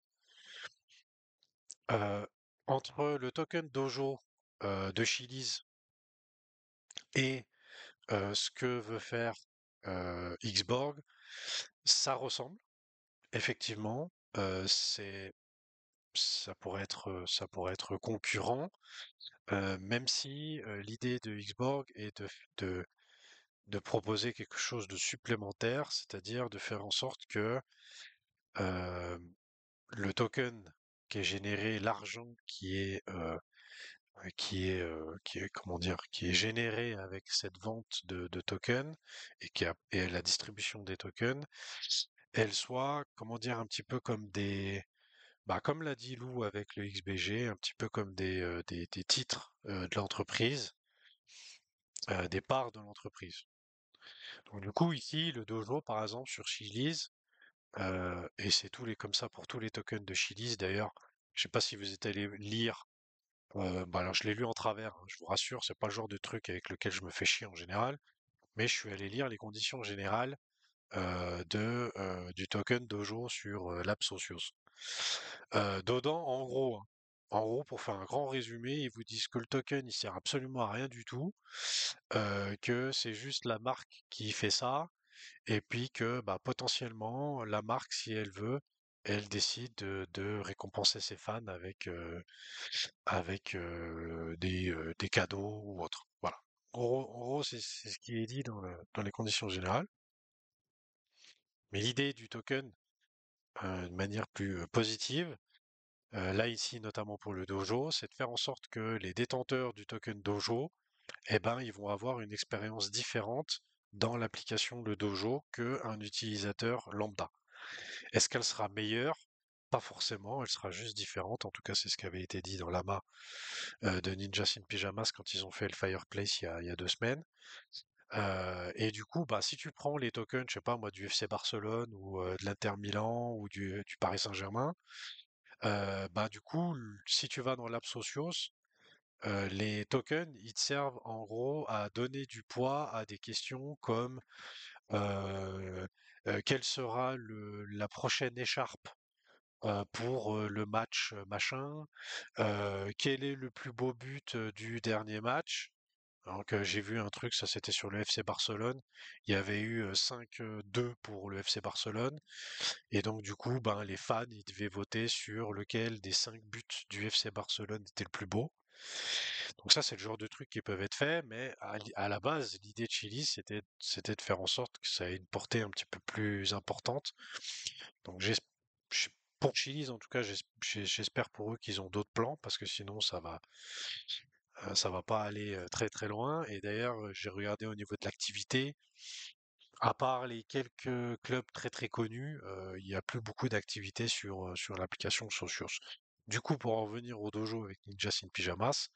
Euh, Entre le token dojo de Chili's et ce que veut faire Xborg, ça ressemble, effectivement. Ça pourrait être concurrent, même si l'idée de Xborg est de proposer quelque chose de supplémentaire, c'est-à-dire de faire en sorte que euh, le token qui est généré, l'argent comment dire, qui est généré avec cette vente de tokens et la distribution des tokens, elle soit, comment dire, un petit peu comme bah, comme l'a dit Lou avec le XBG, un petit peu comme des titres de l'entreprise, des parts de l'entreprise. Donc du coup ici, le dojo par exemple sur Chili's, et c'est comme ça pour tous les tokens de Chili's d'ailleurs. Je sais pas si vous êtes allé lire. Bah alors je l'ai lu en travers, hein, je vous rassure, c'est pas le genre de truc avec lequel je me fais chier en général, mais je suis allé lire les conditions générales du token Dojo sur l'App Socios. Dedans, en gros, pour faire un grand résumé, ils vous disent que le token il sert absolument à rien du tout, que c'est juste la marque qui fait ça, et puis que bah, potentiellement la marque, si elle veut, elle décide de récompenser ses fans avec des cadeaux ou autre. Voilà. En gros, c'est ce qui est dit dans les conditions générales. Mais l'idée du token, de manière plus positive, là ici notamment pour le dojo, c'est de faire en sorte que les détenteurs du token dojo, eh ben, ils vont avoir une expérience différente dans l'application Le Dojo qu'un utilisateur lambda. Est-ce qu'elle sera meilleure? Pas forcément, elle sera juste différente. En tout cas, c'est ce qui avait été dit dans l'AMA de Ninjas in Pyjamas quand ils ont fait le Fireplace il y a 2 semaines. Et du coup, bah, si tu prends les tokens, je sais pas moi, du FC Barcelone ou de l'Inter Milan ou du Paris Saint-Germain, bah du coup, si tu vas dans l'App Socios, les tokens, ils te servent en gros à donner du poids à des questions comme euh, quelle sera la prochaine écharpe pour le match machin, quel est le plus beau but du dernier match. Donc j'ai vu un truc, ça c'était sur le FC Barcelone. Il y avait eu 5-2 pour le FC Barcelone. Et donc du coup, ben, les fans, ils devaient voter sur lequel des 5 buts du FC Barcelone était le plus beau. Donc ça, c'est le genre de trucs qui peuvent être faits, mais à la base, l'idée de Chili, c'était de faire en sorte que ça ait une portée un petit peu plus importante. Donc pour Chili's, en tout cas, j'espère pour eux qu'ils ont d'autres plans, parce que sinon, ça va pas aller très très loin. Et d'ailleurs, j'ai regardé au niveau de l'activité, à part les quelques clubs très très connus, il n'y a plus beaucoup d'activités sur l'application Socios. Du coup, pour en revenir au dojo avec Ninjas in Pyjamas,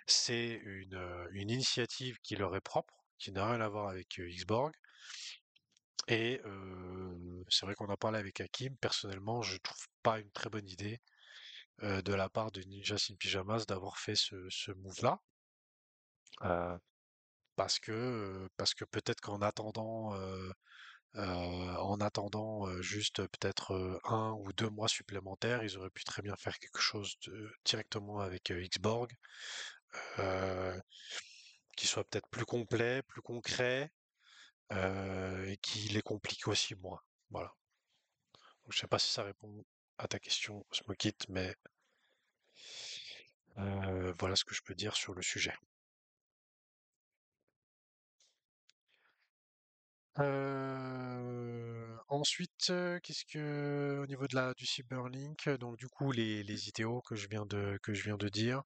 c'est une initiative qui leur est propre, qui n'a rien à voir avec Xborg. Et c'est vrai qu'on a parlé avec Hakim. Personnellement, je trouve pas une très bonne idée de la part de Ninjas in Pyjamas d'avoir fait ce move-là. Euh, parce que peut-être qu'en attendant juste peut-être 1 ou 2 mois supplémentaires, ils auraient pu très bien faire quelque chose directement avec Xborg, euh, qui soit peut-être plus complet, plus concret, et qui les complique aussi moins. Voilà. Donc, je sais pas si ça répond à ta question, Smokit, mais voilà ce que je peux dire sur le sujet. Ensuite, qu'est-ce que au niveau du Cyberlink, donc du coup les ITO que je viens de dire,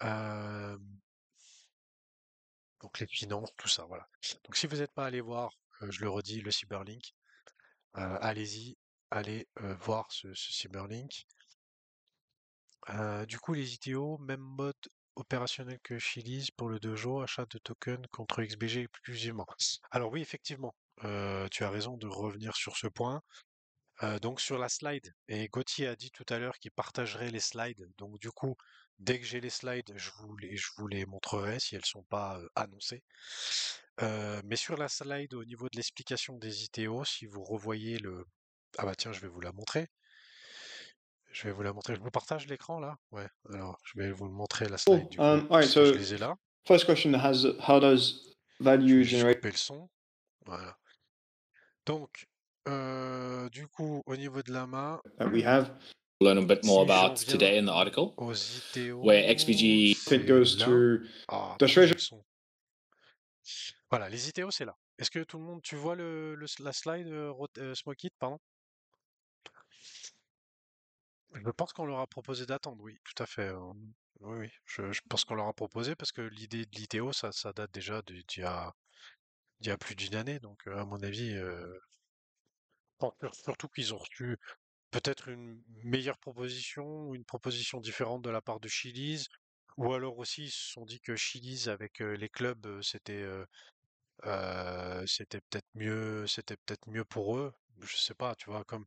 euh, donc les finances, tout ça, voilà. Donc si vous n'êtes pas allé voir, je le redis, le Cyberlink, allez-y, allez voir ce Cyberlink. Du coup les ITO, même mode opérationnel que Chili's pour le dojo, achat de tokens contre XBG exclusivement. Alors oui, effectivement, tu as raison de revenir sur ce point. Donc sur la slide, et Gauthier a dit tout à l'heure qu'il partagerait les slides. Donc du coup, dès que j'ai les slides, je vous les montrerai si elles sont pas annoncées. Mais sur la slide, au niveau de l'explication des ITO, si vous revoyez le... Ah bah tiens, je vais vous la montrer. Je vais vous la montrer. Je vous partage l'écran là? Ouais. Alors, je vais vous montrer la slide Cool. du coup, All right. parce que je So les ai là. first question how does Je value vais juste generate couper le son. Voilà. Donc, du coup, au niveau de la main, that we have? Learn a bit more si j'en about viens today in the article, aux where ITO, XBG It c'est goes là. to Ah, the pourquoi j'ai treasure. le son? Voilà, les ITO, c'est là. Est-ce que tout le monde, tu vois la slide, Smokit, pardon? Je pense qu'on leur a proposé d'attendre, oui, tout à fait. Oui, oui, je pense qu'on leur a proposé parce que l'idée de l'ITO, ça date déjà d'il y a plus d'une année. Donc, à mon avis, surtout qu'ils ont reçu peut-être une meilleure proposition ou une proposition différente de la part de Chili's. Ou alors aussi, ils se sont dit que Chili's avec les clubs, c'était peut-être mieux pour eux. Je sais pas, tu vois, comme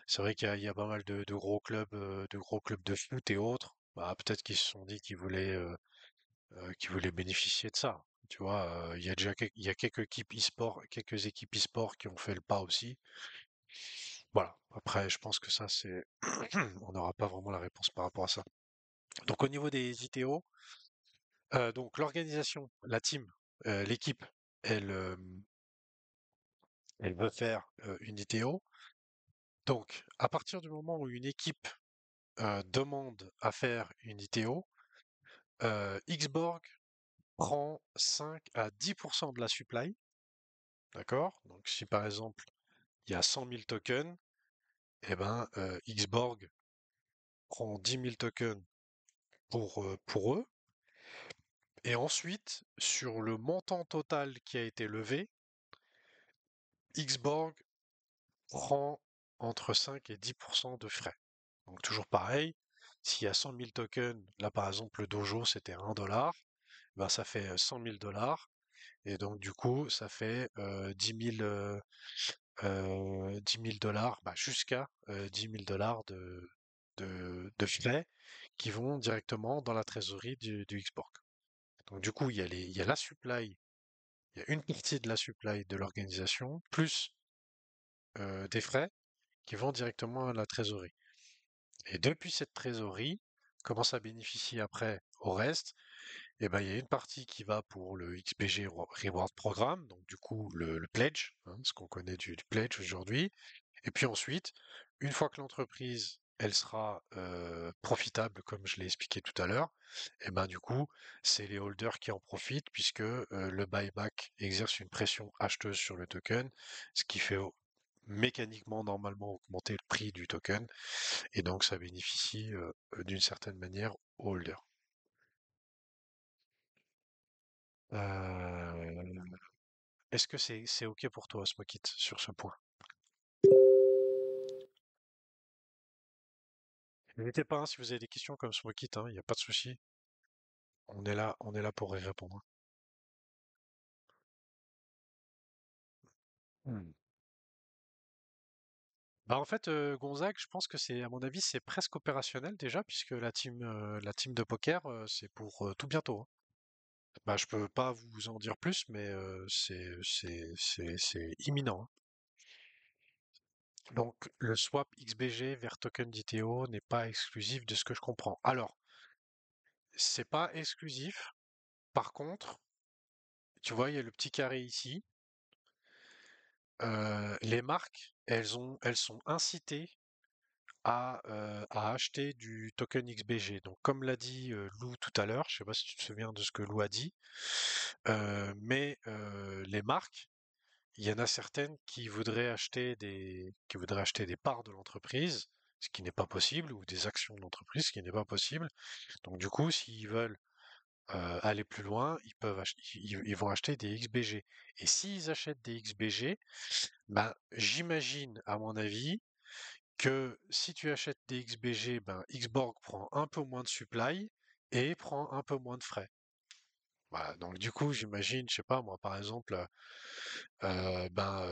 c'est vrai qu'il y a pas mal de gros clubs de foot et autres. Bah, peut-être qu'ils se sont dit qu'ils voulaient bénéficier de ça. Tu vois, il y a quelques équipes e-sport qui ont fait le pas aussi. Voilà. Après, je pense que ça, on n'aura pas vraiment la réponse par rapport à ça. Donc, au niveau des ITO, donc l'organisation, la team, l'équipe, elle veut faire une ITO. Donc, à partir du moment où une équipe demande à faire une ITO, Xborg prend 5 à 10% de la supply, d'accord? Donc, si par exemple il y a 100 000 tokens, eh ben, Xborg prend 10 000 tokens pour eux, Et ensuite, sur le montant total qui a été levé, Xborg prend entre 5 et 10% de frais. Donc toujours pareil, s'il y a 100 000 tokens, là par exemple le dojo c'était 1 dollar, ben ça fait 100 000 dollars, et donc du coup ça fait 10 000 dollars, bah, jusqu'à 10 000 dollars de frais qui vont directement dans la trésorerie du Xborg. Donc du coup il y a la supply, il y a une partie de la supply de l'organisation, plus des frais qui vont directement à la trésorerie. Et depuis cette trésorerie, comment ça bénéficie après au reste? Eh ben, il y a une partie qui va pour le XPG Reward Programme, donc du coup le pledge, hein, ce qu'on connaît du pledge aujourd'hui. Et puis ensuite, une fois que l'entreprise elle sera profitable, comme je l'ai expliqué tout à l'heure, et ben du coup, c'est les holders qui en profitent puisque le buyback exerce une pression acheteuse sur le token, ce qui fait mécaniquement normalement augmenter le prix du token, et donc ça bénéficie d'une certaine manière aux holders. Euh, Est-ce que c'est OK pour toi, Smokit, sur ce point? N'hésitez pas, hein, si vous avez des questions comme Smokit, hein, il n'y a pas de souci. On est là pour y répondre. Hmm. Bah en fait, Gonzague, je pense que à mon avis, c'est presque opérationnel déjà, puisque la team de poker, c'est pour tout bientôt, hein. Bah, je peux pas vous en dire plus, mais c'est imminent, hein. Donc, le swap XBG vers token d'ITO n'est pas exclusif de ce que je comprends. Alors, c'est pas exclusif. Par contre, tu vois, il y a le petit carré ici. Les marques, elles sont incitées à acheter du token XBG. Donc, comme l'a dit Lou tout à l'heure, je sais pas si tu te souviens de ce que Lou a dit, mais les marques, il y en a certaines qui voudraient acheter des parts de l'entreprise, ce qui n'est pas possible, ou des actions de l'entreprise, ce qui n'est pas possible. Donc du coup, s'ils veulent aller plus loin, ils vont acheter des XBG. Et s'ils achètent des XBG, ben j'imagine, à mon avis, que si tu achètes des XBG, ben Xborg prend un peu moins de supply et prend un peu moins de frais. Voilà, donc du coup, j'imagine, je sais pas moi, par exemple,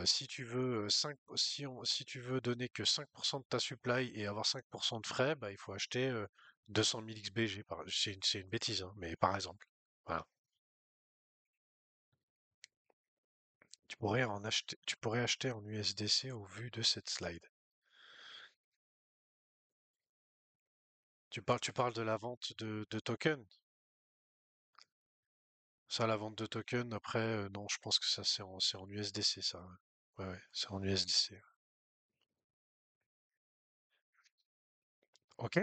si tu veux 5, si tu veux donner que 5% de ta supply et avoir 5% de frais, bah, il faut acheter 200 000 XBG. C'est une bêtise, hein, mais par exemple. Voilà. Tu pourrais acheter en USDC au vu de cette slide. Tu parles de la vente de tokens? Ça, la vente de tokens, après, non, je pense que ça, c'est en USDC, ça. Ouais, ouais, c'est en USDC. Ok?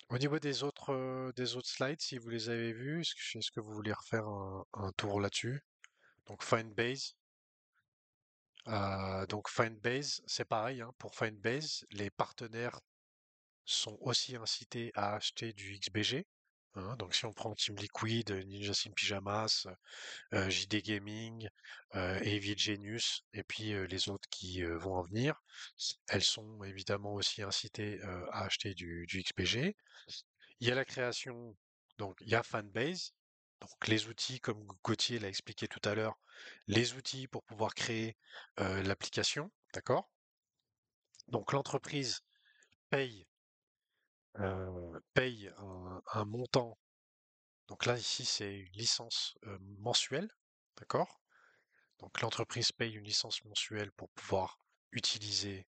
Au niveau des autres slides, si vous les avez vus, est-ce que vous voulez refaire un tour là-dessus? Donc, Findbase. Donc, Findbase, c'est pareil, hein, pour Findbase, les partenaires sont aussi incités à acheter du XBG, hein. Donc, si on prend Team Liquid, Ninja Sim Pyjamas, JD Gaming, Avid Genius, et puis les autres qui vont en venir, elles sont évidemment aussi incitées à acheter du XBG. Il y a la création, donc il y a Fanbase, donc les outils, comme Gauthier l'a expliqué tout à l'heure, les outils pour pouvoir créer l'application, d'accord? Donc l'entreprise paye, paye un montant. Donc là, ici, c'est une licence mensuelle, d'accord? Donc l'entreprise paye une licence mensuelle pour pouvoir utiliser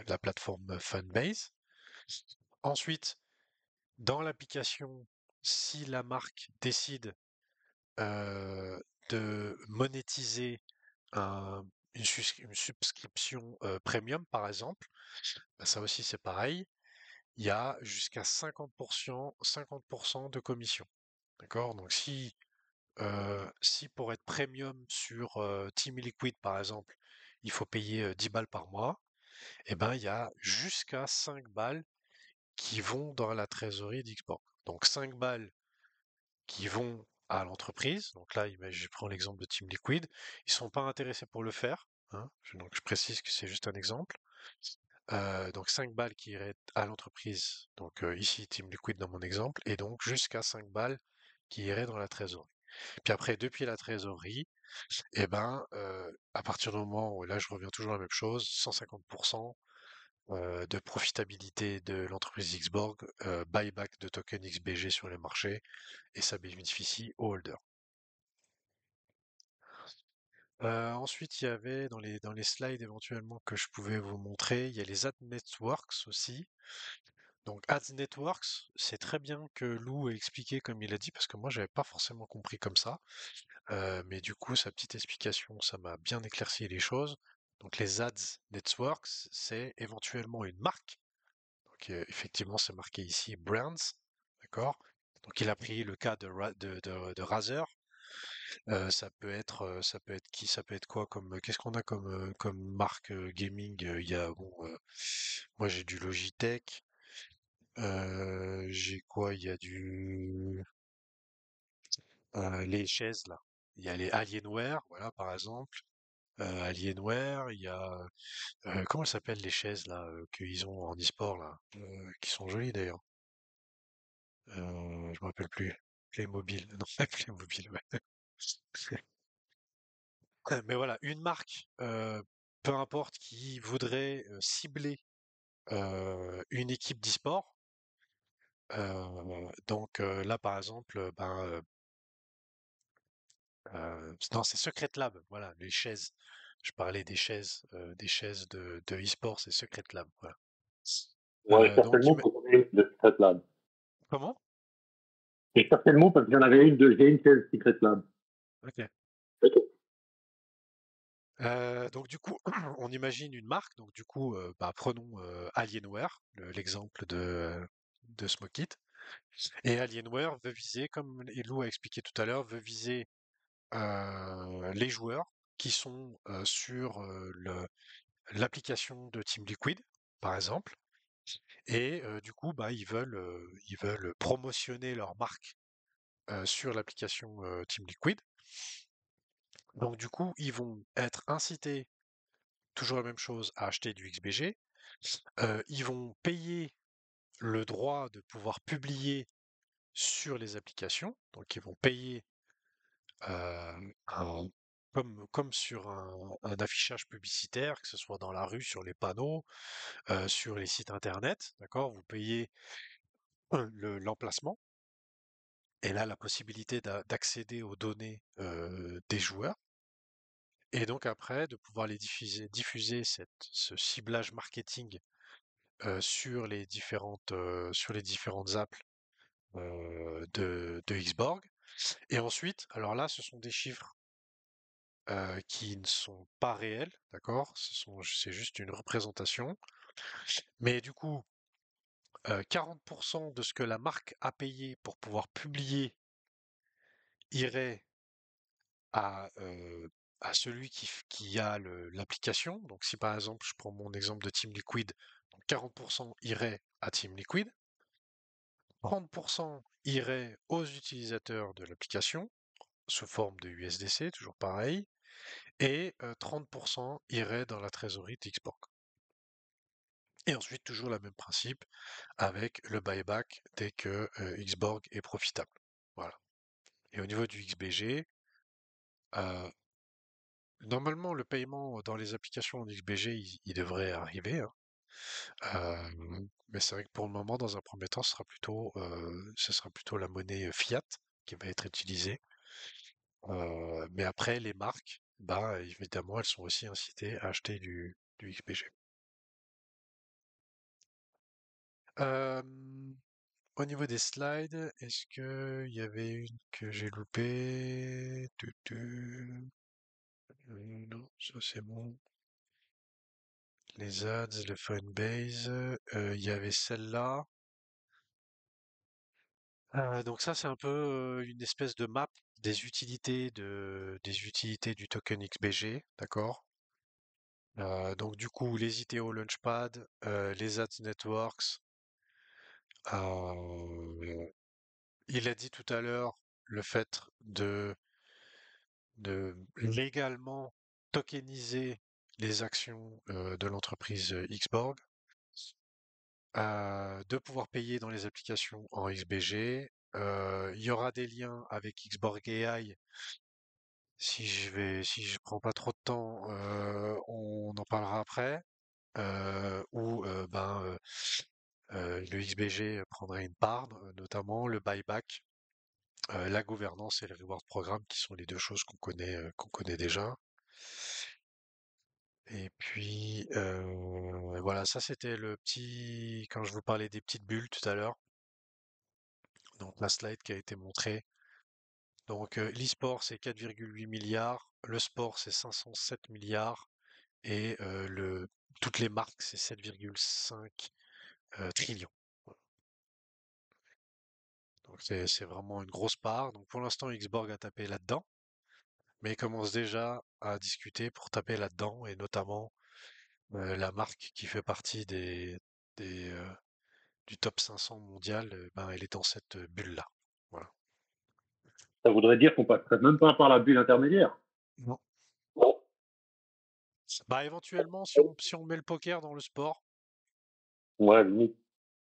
la plateforme Fanbase. Ensuite, dans l'application, si la marque décide de monétiser un- une subscription premium, par exemple, bah, ça aussi c'est pareil. Il y a jusqu'à 50% de commission. D'accord? Donc si pour être premium sur Team Liquid, par exemple, il faut payer 10 balles par mois, eh ben, il y a jusqu'à 5 balles qui vont dans la trésorerie d'Xborg. Donc 5 balles qui vont à l'entreprise. Donc là, je prends l'exemple de Team Liquid. Ils sont pas intéressés pour le faire, hein. Donc je précise que c'est juste un exemple. Donc 5 balles qui iraient à l'entreprise. Donc ici Team Liquid dans mon exemple, et donc jusqu'à 5 balles qui iraient dans la trésorerie. Puis après, depuis la trésorerie, et ben, à partir du moment où là, je reviens toujours à la même chose, 150% de profitabilité de l'entreprise Xborg, buyback de token XBG sur les marchés, et ça bénéficie aux holders. Ensuite, il y avait dans les slides éventuellement que je pouvais vous montrer, il y a les ad networks aussi. Donc Ads Networks, c'est très bien que Lou ait expliqué comme il a dit, parce que moi j'avais pas forcément compris comme ça. Mais du coup, sa petite explication, ça m'a bien éclairci les choses. Donc les Ads Networks, c'est éventuellement une marque. Donc effectivement, c'est marqué ici Brands, d'accord? Donc il a pris le cas de Razer. Ça peut être qui? Ça peut être quoi comme qu'est-ce qu'on a comme marque gaming? Il y a bon, moi j'ai du Logitech. J'ai quoi? Il y a les chaises là. Il y a les Alienware, voilà par exemple. Alienware, il y a comment elles s'appellent les chaises là qu'ils ont en e-sport là, qui sont jolies d'ailleurs. Je me rappelle plus. Playmobil, non pas Playmobil, ouais. Mais voilà, une marque, peu importe, qui voudrait cibler une équipe d'e-sport. Donc là par exemple, ben non, c'est Secret Lab, voilà, les chaises. Je parlais des chaises de e-sport, c'est Secret Lab, voilà. Ouais, Donc, certainement pour trouver une de Secret Lab. comment? Et certainement parce que j'en avais une de j'ai une chaise Secret Lab. Ok. Ok. Donc du coup, on imagine une marque. Donc du coup, bah, prenons Alienware, l'exemple de Smokit. Et Alienware veut viser, comme Elou a expliqué tout à l'heure, veut viser les joueurs qui sont sur l'application de Team Liquid, par exemple. Et du coup, bah, ils veulent promotionner leur marque sur l'application Team Liquid. Donc du coup, ils vont être incités, toujours la même chose, à acheter du XBG. Ils vont payer le droit de pouvoir publier sur les applications. Donc ils vont payer un- comme sur un affichage publicitaire, que ce soit dans la rue, sur les panneaux, sur les sites internet. D'accord? Vous payez l'emplacement. Et là, la possibilité d'accéder aux données des joueurs. Et donc après, de pouvoir les diffuser ce ciblage marketing sur les différentes apps de Xborg. Et ensuite, alors là, ce sont des chiffres qui ne sont pas réels, d'accord? C'est juste une représentation. Mais du coup, 40% de ce que la marque a payé pour pouvoir publier irait à, à celui qui a l'application. Donc si par exemple, je prends mon exemple de Team Liquid, donc 40% irait à Team Liquid, 30% irait aux utilisateurs de l'application, sous forme de USDC, toujours pareil, et 30% irait dans la trésorerie d'Xborg. Et ensuite, toujours le même principe avec le buyback dès que Xborg est profitable. Voilà. Et au niveau du XBG, normalement, le paiement dans les applications en XBG, il devrait arriver, hein. Mais c'est vrai que pour le moment, dans un premier temps, ce sera plutôt la monnaie fiat qui va être utilisée. Mais après, les marques, bah, évidemment, elles sont aussi incitées à acheter du XBG. Euh, Au niveau des slides, est-ce qu'il y avait une que j'ai loupée? Non, ça c'est bon. Les ads, le Funbase, il y avait celle-là. Donc ça, c'est un peu une espèce de map des utilités du token XBG, d'accord? Donc du coup, les ITO Launchpad, les Ads Networks, il a dit tout à l'heure le fait de légalement tokeniser les actions de l'entreprise Xborg, de pouvoir payer dans les applications en XBG. Il y aura des liens avec Xborg AI. Si je prends pas trop de temps, on en parlera après. Où le XBG prendrait une part, notamment le buyback, la gouvernance et le reward programme, qui sont les deux choses qu'on connaît déjà. Et puis voilà, ça c'était le petit, quand je vous parlais des petites bulles tout à l'heure. Donc la slide qui a été montrée. Donc l'e-sport c'est 4,8 milliards, le sport c'est 507 milliards et toutes les marques c'est 7,5 trillions. Voilà. Donc c'est vraiment une grosse part. Donc pour l'instant Xborg a tapé là-dedans, mais il commence déjà à discuter pour taper là-dedans et notamment la marque qui fait partie des, du top 500 mondial, ben elle est dans cette bulle-là. Voilà. Ça voudrait dire qu'on passerait même pas par la bulle intermédiaire. Non. Bon. Bah éventuellement, si on met le poker dans le sport, Ouais, limite.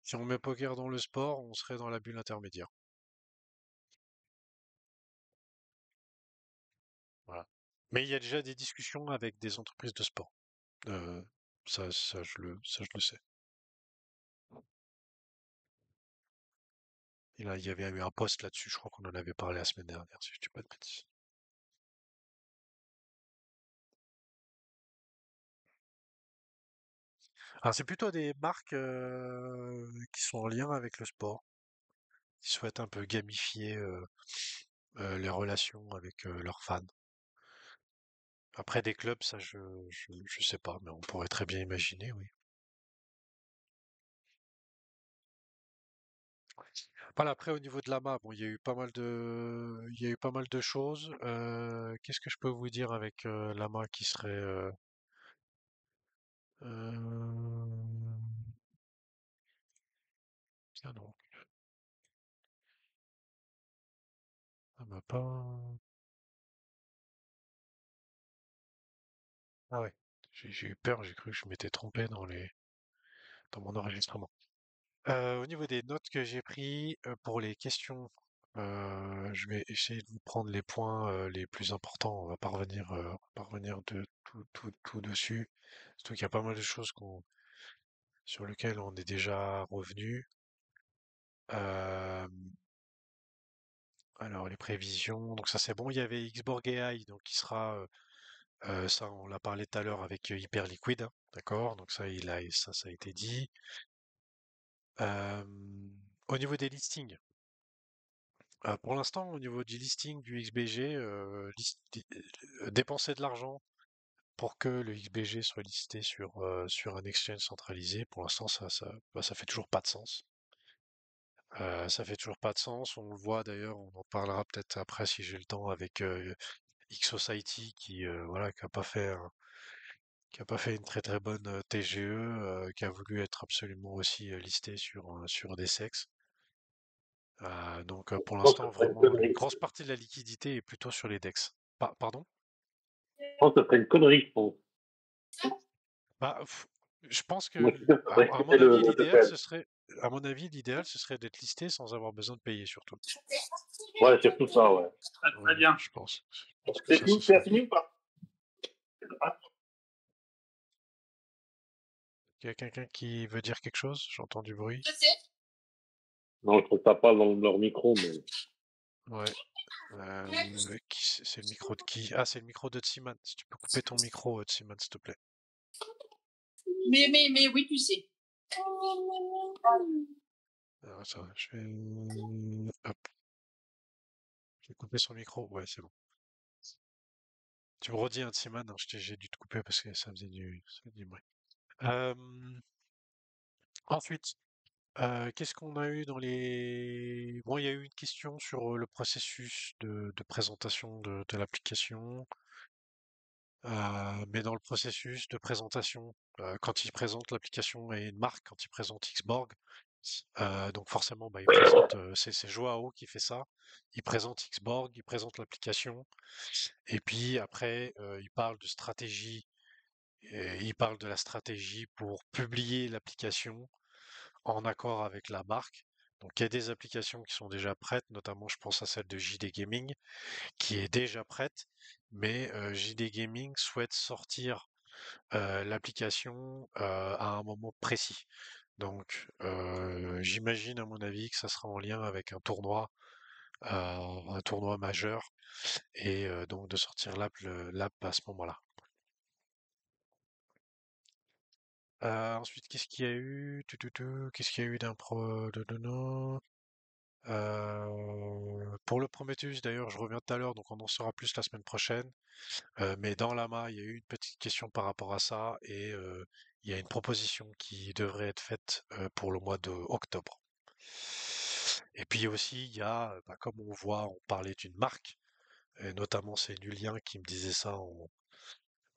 si on met poker dans le sport, on serait dans la bulle intermédiaire. Voilà. Mais il y a déjà des discussions avec des entreprises de sport. Euh, ça je le sais. Il y avait eu un post là-dessus, je crois qu'on en avait parlé la semaine dernière, si je dis pas de bêtises. Alors c'est plutôt des marques qui sont en lien avec le sport, qui souhaitent un peu gamifier les relations avec leurs fans. Après des clubs, ça je sais pas, mais on pourrait très bien imaginer, oui. Voilà, après au niveau de la map, bon, il y a eu pas mal de choses. Qu'est-ce que je peux vous dire avec la map qui serait euh, tiens donc, ça m'a pas. Ah ouais, j'ai eu peur, j'ai cru que je m'étais trompé dans mon enregistrement. Au niveau des notes que j'ai pris pour les questions, je vais essayer de vous prendre les points les plus importants. On va pas revenir de tout dessus. Surtout qu'il y a pas mal de choses sur lesquelles on est déjà revenu. Euh, alors les prévisions, donc ça c'est bon. Il y avait Xborg AI, donc qui sera ça on l'a parlé tout à l'heure avec Hyperliquid, hein, d'accord? Donc ça a été dit. Euh, au niveau des listings. Pour l'instant, au niveau du listing du XBG, dépenser de l'argent pour que le XBG soit listé sur un exchange centralisé, pour l'instant, ça fait toujours pas de sens. Ça fait toujours pas de sens. On le voit d'ailleurs, on en parlera peut-être après si j'ai le temps avec X-Society voilà, qui a pas fait une très très bonne TGE, qui a voulu être absolument aussi listé sur des sexes. Donc pour Je pense que l'instant, ce serait une vraiment, une connerie. grosse partie de la liquidité est plutôt sur les DEX. Pardon? Je pense que ce serait une connerie, je pense. Bah, je pense Moi, que, je suis sûr que ça à, va à mon exciter avis, le TPL. à mon avis, l'idéal, ce serait d'être listé sans avoir besoin de payer, surtout. Ouais, surtout ça, ouais. Très Ouais, bien. je pense que C'est ça, fini, ce c'est serait. fini ou pas? Il y a quelqu'un qui veut dire quelque chose? J'entends du bruit. Non, je trouve ça pas dans leur micro, mais. Ouais. C'est le micro de qui? Ah, c'est le micro de Tsiman. Si tu peux couper ton micro, Tsiman, s'il te plaît. Mais oui, tu sais. Alors, attends, hop, je vais couper son micro. Ouais, c'est bon. Tu me redis, Tsiman, hein, j'ai dû te couper parce que ça faisait du bruit. Euh, ensuite, qu'est-ce qu'on a eu dans les... Bon, il y a eu une question sur le processus de présentation de l'application. Mais dans le processus de présentation, quand ils présentent l'application et une marque, quand ils présentent Xborg, Donc forcément, bah, il présente, c'est Joao qui fait ça. Il présente Xborg, il présente l'application, et puis après, il parle de stratégie, et il parle de la stratégie pour publier l'application en accord avec la marque. Donc il y a des applications qui sont déjà prêtes, notamment je pense à celle de JD Gaming, qui est déjà prête, mais JD Gaming souhaite sortir l'application à un moment précis. Donc, j'imagine à mon avis que ça sera en lien avec un tournoi majeur, et donc de sortir l'app à ce moment-là. Ensuite, qu'est-ce qu'il y a eu? Qu'est-ce qu'il y a eu pour le Prometheus, d'ailleurs, je reviens tout à l'heure, donc on en saura plus la semaine prochaine. Mais dans l'AMA, il y a eu une petite question par rapport à ça, et il y a une proposition qui devrait être faite pour le mois d'octobre. Et puis aussi, il y a, bah, comme on voit, on parlait d'une marque, et notamment c'est Nulien qui me disait ça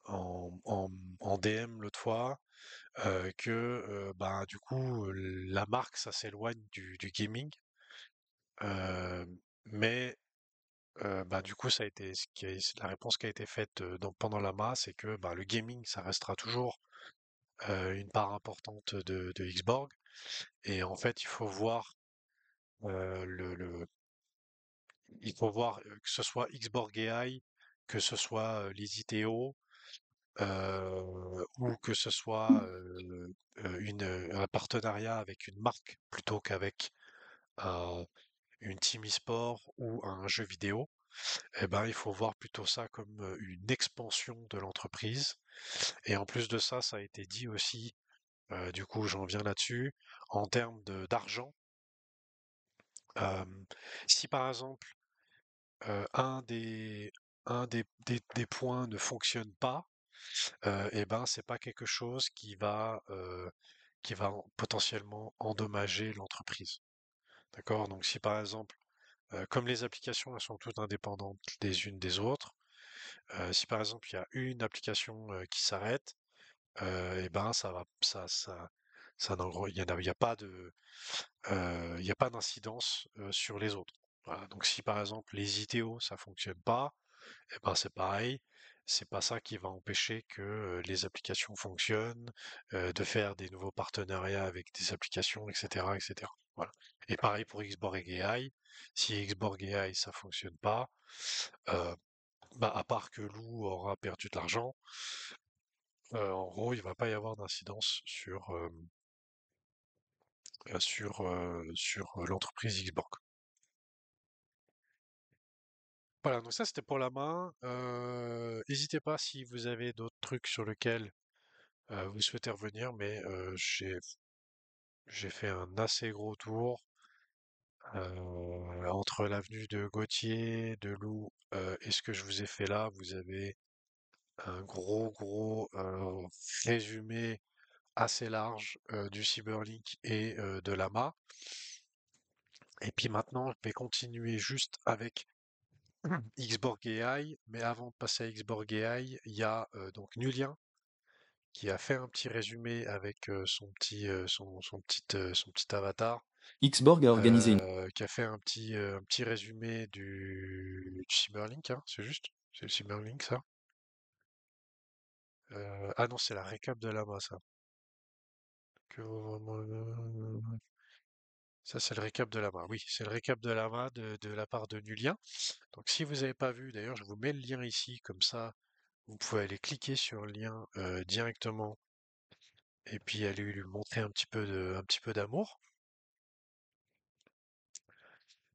en DM l'autre fois, que bah, du coup, la marque, ça s'éloigne du gaming, euh, mais bah, du coup, ça a été la réponse qui a été faite pendant l'AMA, c'est que bah, le gaming, ça restera toujours une part importante de Xborg. Et en fait, le, il faut voir que ce soit Xborg AI, que ce soit les ITO, ou que ce soit un partenariat avec une marque plutôt qu'avec un- une team e-sport ou un jeu vidéo. Eh ben, il faut voir plutôt ça comme une expansion de l'entreprise. Et en plus de ça, ça a été dit aussi, du coup, j'en viens là-dessus, en termes d'argent. euh, Si par exemple, un des points ne fonctionne pas, eh ben, c'est pas quelque chose qui va potentiellement endommager l'entreprise. D'accord? Donc si par exemple, comme les applications, elles sont toutes indépendantes des unes des autres, si par exemple il y a une application qui s'arrête, et ben il y a pas il y a pas d'incidence sur les autres. Voilà. Donc si par exemple les ITO ça fonctionne pas, et ben c'est pareil. C'est pas ça qui va empêcher que les applications fonctionnent, de faire des nouveaux partenariats avec des applications, etc., etc. Voilà. Et pareil pour Xborg AI. Si Xborg AI ça fonctionne pas, euh, bah, à part que Lou aura perdu de l'argent, en gros, il va pas y avoir d'incidence sur l'entreprise Xborg. Voilà, donc ça c'était pour la main. N'hésitez pas si vous avez d'autres trucs sur lesquels vous souhaitez revenir, mais j'ai fait un assez gros tour entre l'avenue de Gauthier, de Lou, et ce que je vous ai fait là. Vous avez un gros résumé assez large du Cyberlink et de l'AMA. Et puis maintenant, je vais continuer juste avec Xborg AI, mais avant de passer à Xborg AI, il y a donc Nulien qui a fait un petit résumé avec son petit avatar, Xborg a organisé une qui a fait un petit résumé du Cyberlink, hein, c'est juste? C'est le Cyberlink, ça? Ah non, c'est la récap de l'AMA, ça. Ça, c'est le récap de l'AMA. Oui, c'est le récap de l'AMA de la part de Nulien. Donc, si vous n'avez pas vu, d'ailleurs, je vous mets le lien ici, comme ça, vous pouvez aller cliquer sur le lien directement et puis aller lui montrer un petit peu d'amour.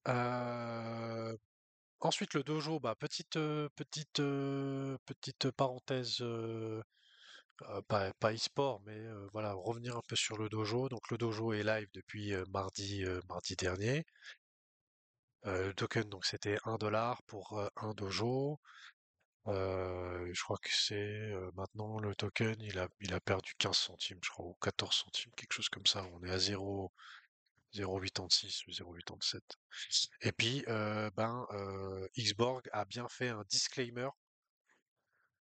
Euh, Ensuite, le dojo, bah, petite parenthèse, pas e-sport, mais voilà, revenir un peu sur le dojo. Donc, le dojo est live depuis mardi dernier. Le token, donc, c'était 1 $ pour un dojo. Je crois que c'est maintenant le token, il a perdu 15 centimes, je crois, ou 14 centimes, quelque chose comme ça. On est à 0,86 ou 0,87. Et puis, Xborg a bien fait un disclaimer,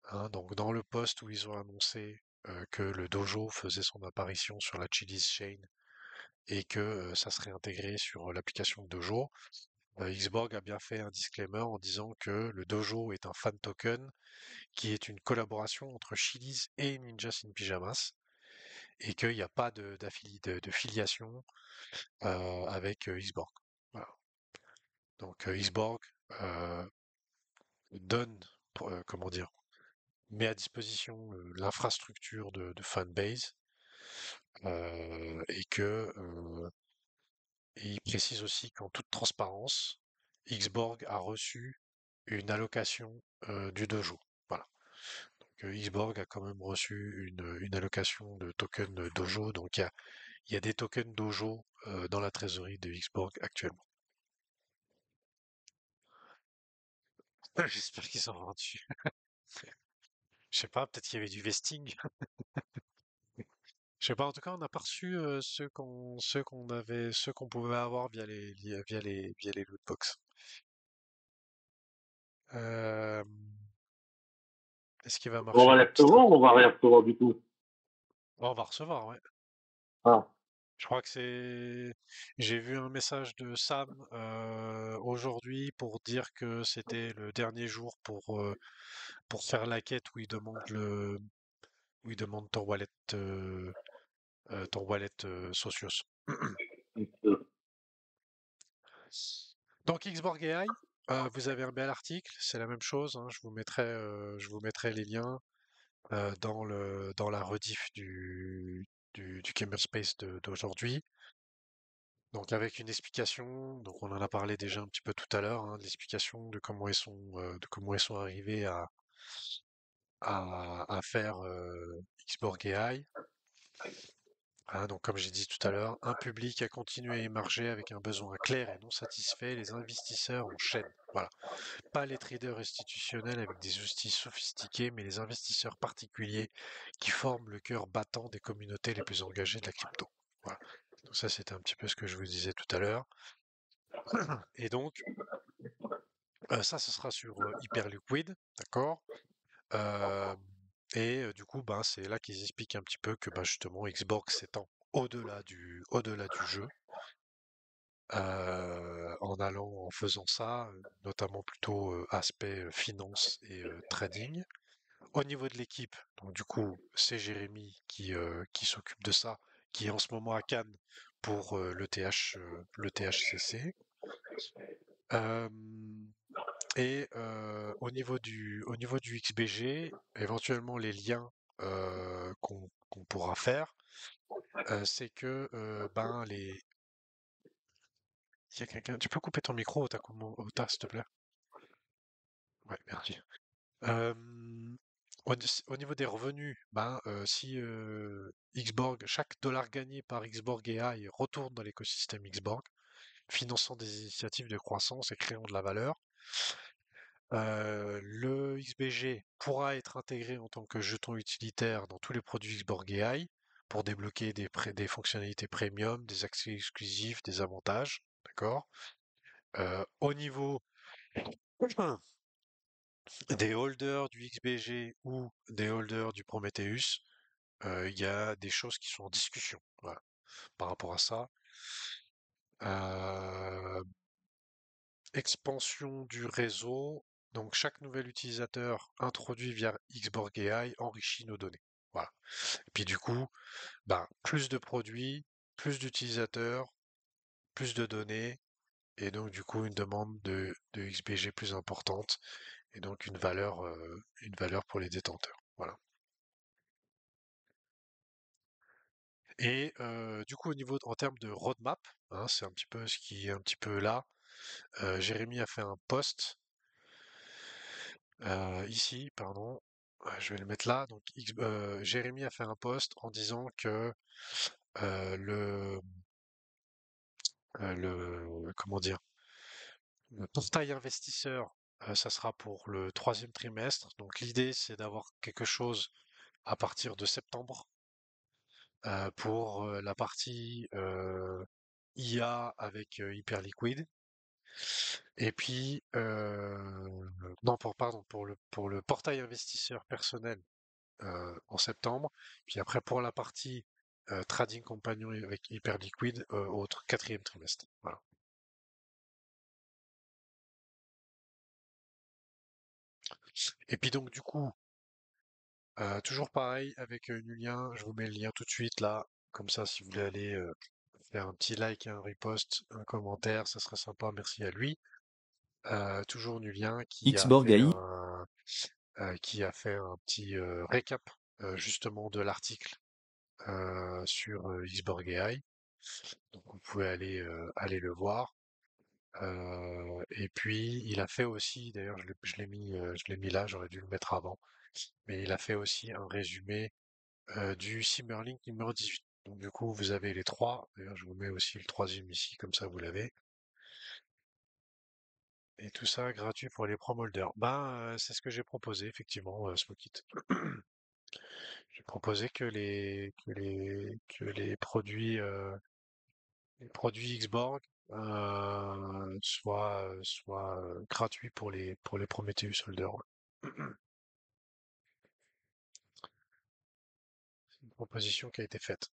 hein, donc dans le post où ils ont annoncé que le dojo faisait son apparition sur la Chili's Chain et que ça serait intégré sur l'application Dojo. Xborg a bien fait un disclaimer en disant que le Dojo est un fan token qui est une collaboration entre Chili's et Ninjas in Pyjamas et qu'il n'y a pas de filiation avec Xborg. Voilà. Donc Xborg donne, comment dire, met à disposition l'infrastructure de fanbase et et il précise aussi qu'en toute transparence, Xborg a reçu une allocation du dojo. Voilà. Donc Xborg a quand même reçu une allocation de tokens dojo, donc il y a des tokens dojo dans la trésorerie de Xborg actuellement. J'espère qu'ils sont vendus. Je sais pas, peut-être qu'il y avait du vesting. Je sais pas, en tout cas, on n'a pas reçu ceux qu'on pouvait avoir via les lootbox. Euh, Est-ce qu'il va On marcher va les le petit recevoir ou on va rien recevoir du tout? Oh, on va recevoir, ouais. Ah, Je crois que c'est. J'ai vu un message de Sam aujourd'hui pour dire que c'était le dernier jour pour faire la quête où il demande où il demande ton wallet Socios. ok. Donc Xborg AI, vous avez un bel article, c'est la même chose, hein, je vous mettrai les liens dans la rediff du Gamer Space d'aujourd'hui. Donc avec une explication, donc on en a parlé déjà un petit peu tout à l'heure, hein, de l'explication de comment ils sont arrivés à faire Xborg AI. Hein, donc comme j'ai dit tout à l'heure, un public a continué à émerger avec un besoin clair et non satisfait, les investisseurs en chaîne. Voilà. Pas les traders institutionnels avec des outils sophistiqués, mais les investisseurs particuliers qui forment le cœur battant des communautés les plus engagées de la crypto. Voilà. Donc ça, c'était un petit peu ce que je vous disais tout à l'heure. Et donc, ça, ce sera sur Hyperliquid, d'accord? Euh, du coup, ben, c'est là qu'ils expliquent un petit peu que ben, justement, Xbox s'étend au-delà du jeu, en faisant ça, notamment plutôt aspect finance et trading. Au niveau de l'équipe, donc du coup, c'est Jérémy qui s'occupe de ça, qui est en ce moment à Cannes pour le THCC. Euh, au niveau du XBG, éventuellement les liens qu'on pourra faire, c'est que ben les. Il y a quelqu'un. Tu peux couper ton micro, Ota, s'il te plaît? Ouais, merci. Euh, au niveau des revenus, ben, si Xborg, chaque dollar gagné par Xborg AI retourne dans l'écosystème Xborg, finançant des initiatives de croissance et créant de la valeur, le XBG pourra être intégré en tant que jeton utilitaire dans tous les produits Xborg AI pour débloquer des fonctionnalités premium, des accès exclusifs, des avantages, d'accord? Au niveau des holders du XBG ou des holders du Prometheus, il y a des choses qui sont en discussion, voilà, par rapport à ça. Euh, Expansion du réseau. Donc chaque nouvel utilisateur introduit via Xborg AI enrichit nos données. Voilà. Et puis du coup, ben, plus de produits, plus d'utilisateurs, plus de données, et donc du coup une demande de XBG plus importante, et donc une valeur pour les détenteurs. Voilà. Et du coup, en termes de roadmap, hein, c'est un petit peu ce qui est un petit peu là. Jérémy a fait un post ici, pardon. Je vais le mettre là. Donc, Jérémy a fait un post en disant que euh, le, comment dire, le portail investisseur, ça sera pour le troisième trimestre. Donc, l'idée, c'est d'avoir quelque chose à partir de septembre pour la partie IA avec Hyperliquid. Et puis, non, pardon, pour le portail investisseur personnel en septembre. Puis après, pour la partie Trading Companion avec Hyperliquid au quatrième trimestre. Voilà. Et puis donc du coup, toujours pareil avec Nulien, je vous mets le lien tout de suite là, comme ça si vous voulez aller faire un petit like, un repost, un commentaire, ça serait sympa, merci à lui. Toujours Nulien Xborg AI, qui a fait un petit récap justement de l'article sur Xborg AI. Donc vous pouvez aller le voir. Et puis il a fait aussi, d'ailleurs je l'ai mis là, j'aurais dû le mettre avant, mais il a fait aussi un résumé du Simmerlink numéro 18. Donc du coup vous avez les trois. D'ailleurs je vous mets aussi le troisième ici, comme ça vous l'avez. Et tout ça gratuit pour les promoteurs. C'est ce que j'ai proposé effectivement, Smokit. J'ai proposé les produits Xborg soient gratuits pour les Prometheus Holders. Ouais. C'est une proposition qui a été faite.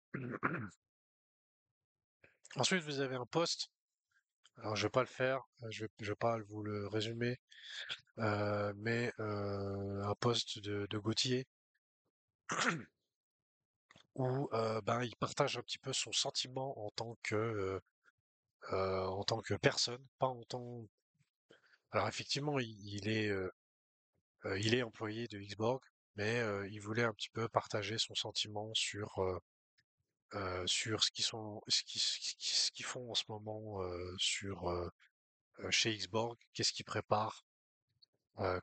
Ensuite, vous avez un post. Alors, je vais pas le faire, je vais pas vous le résumer, mais un post de Gauthier où il partage un petit peu son sentiment en tant que personne, pas en tant. Alors effectivement, il est employé de Xborg, mais il voulait un petit peu partager son sentiment sur ce qu'ils font en ce moment chez Xborg, qu'est-ce qu'ils préparent,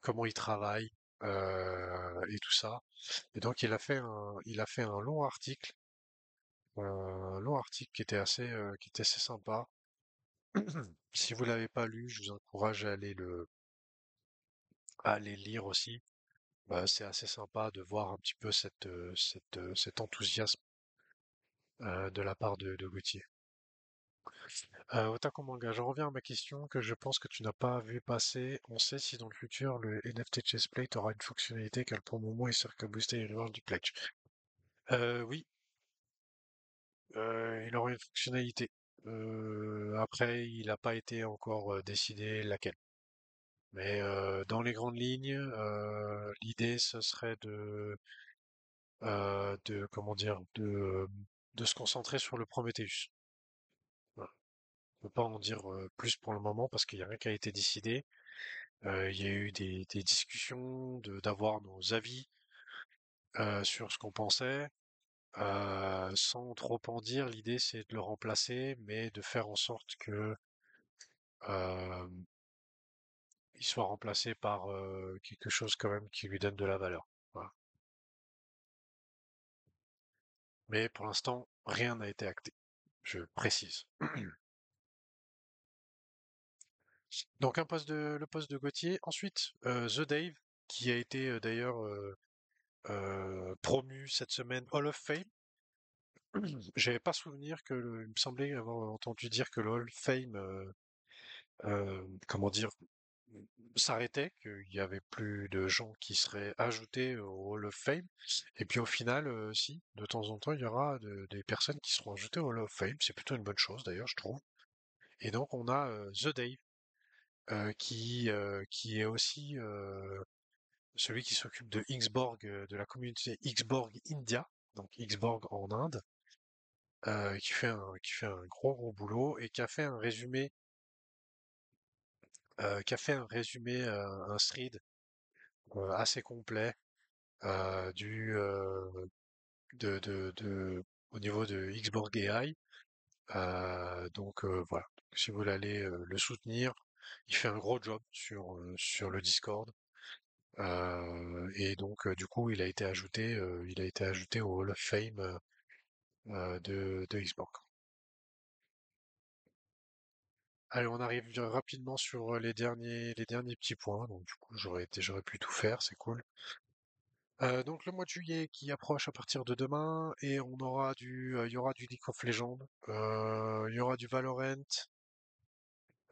comment ils travaillent et tout ça. Et donc il a fait un long article qui était assez sympa. Si vous l'avez pas lu, je vous encourage à aller le lire aussi. C'est assez sympa de voir un petit peu cet enthousiasme de la part de Gauthier. Otaku Manga, je reviens à ma question que je pense que tu n'as pas vu passer. On sait si dans le futur le NFT Chestplate aura une fonctionnalité car pour le moment il sert qu'à booster les revanches du pledge. Oui, il aura une fonctionnalité. Après, il n'a pas été encore décidé laquelle. Mais dans les grandes lignes, l'idée ce serait comment dire, de se concentrer sur le Prometheus. Voilà. On peut pas en dire plus pour le moment parce qu'il n'y a rien qui a été décidé. Il y a eu des discussions, d'avoir nos avis sur ce qu'on pensait. Sans trop en dire, l'idée c'est de le remplacer, mais de faire en sorte que euh, il soit remplacé par quelque chose quand même qui lui donne de la valeur. Voilà. Mais pour l'instant, rien n'a été acté. Je précise. Donc le poste de Gauthier. Ensuite, The Dave, qui a été d'ailleurs promu cette semaine Hall of Fame. J'avais pas souvenir il me semblait avoir entendu dire que le Hall of Fame, comment dire, s'arrêtait, qu'il y avait plus de gens qui seraient ajoutés au Hall of Fame. Et puis au final, si, de temps en temps, il y aura des personnes qui seront ajoutées au Hall of Fame. C'est plutôt une bonne chose d'ailleurs, je trouve. Et donc on a The Dave, qui est aussi celui qui s'occupe de Xborg, de la communauté Xborg India, donc Xborg en Inde, qui fait un gros boulot et qui a fait un résumé, un thread assez complet du au niveau de Xborg AI. Voilà. Si vous voulez aller le soutenir, il fait un gros job sur le Discord. Et donc du coup, il a été ajouté au Hall of Fame de Xborg. Allez, on arrive rapidement sur les derniers petits points. Donc du coup, j'aurais pu tout faire, c'est cool. Donc le mois de juillet qui approche à partir de demain et il y aura du League of Legends, il y aura du Valorant,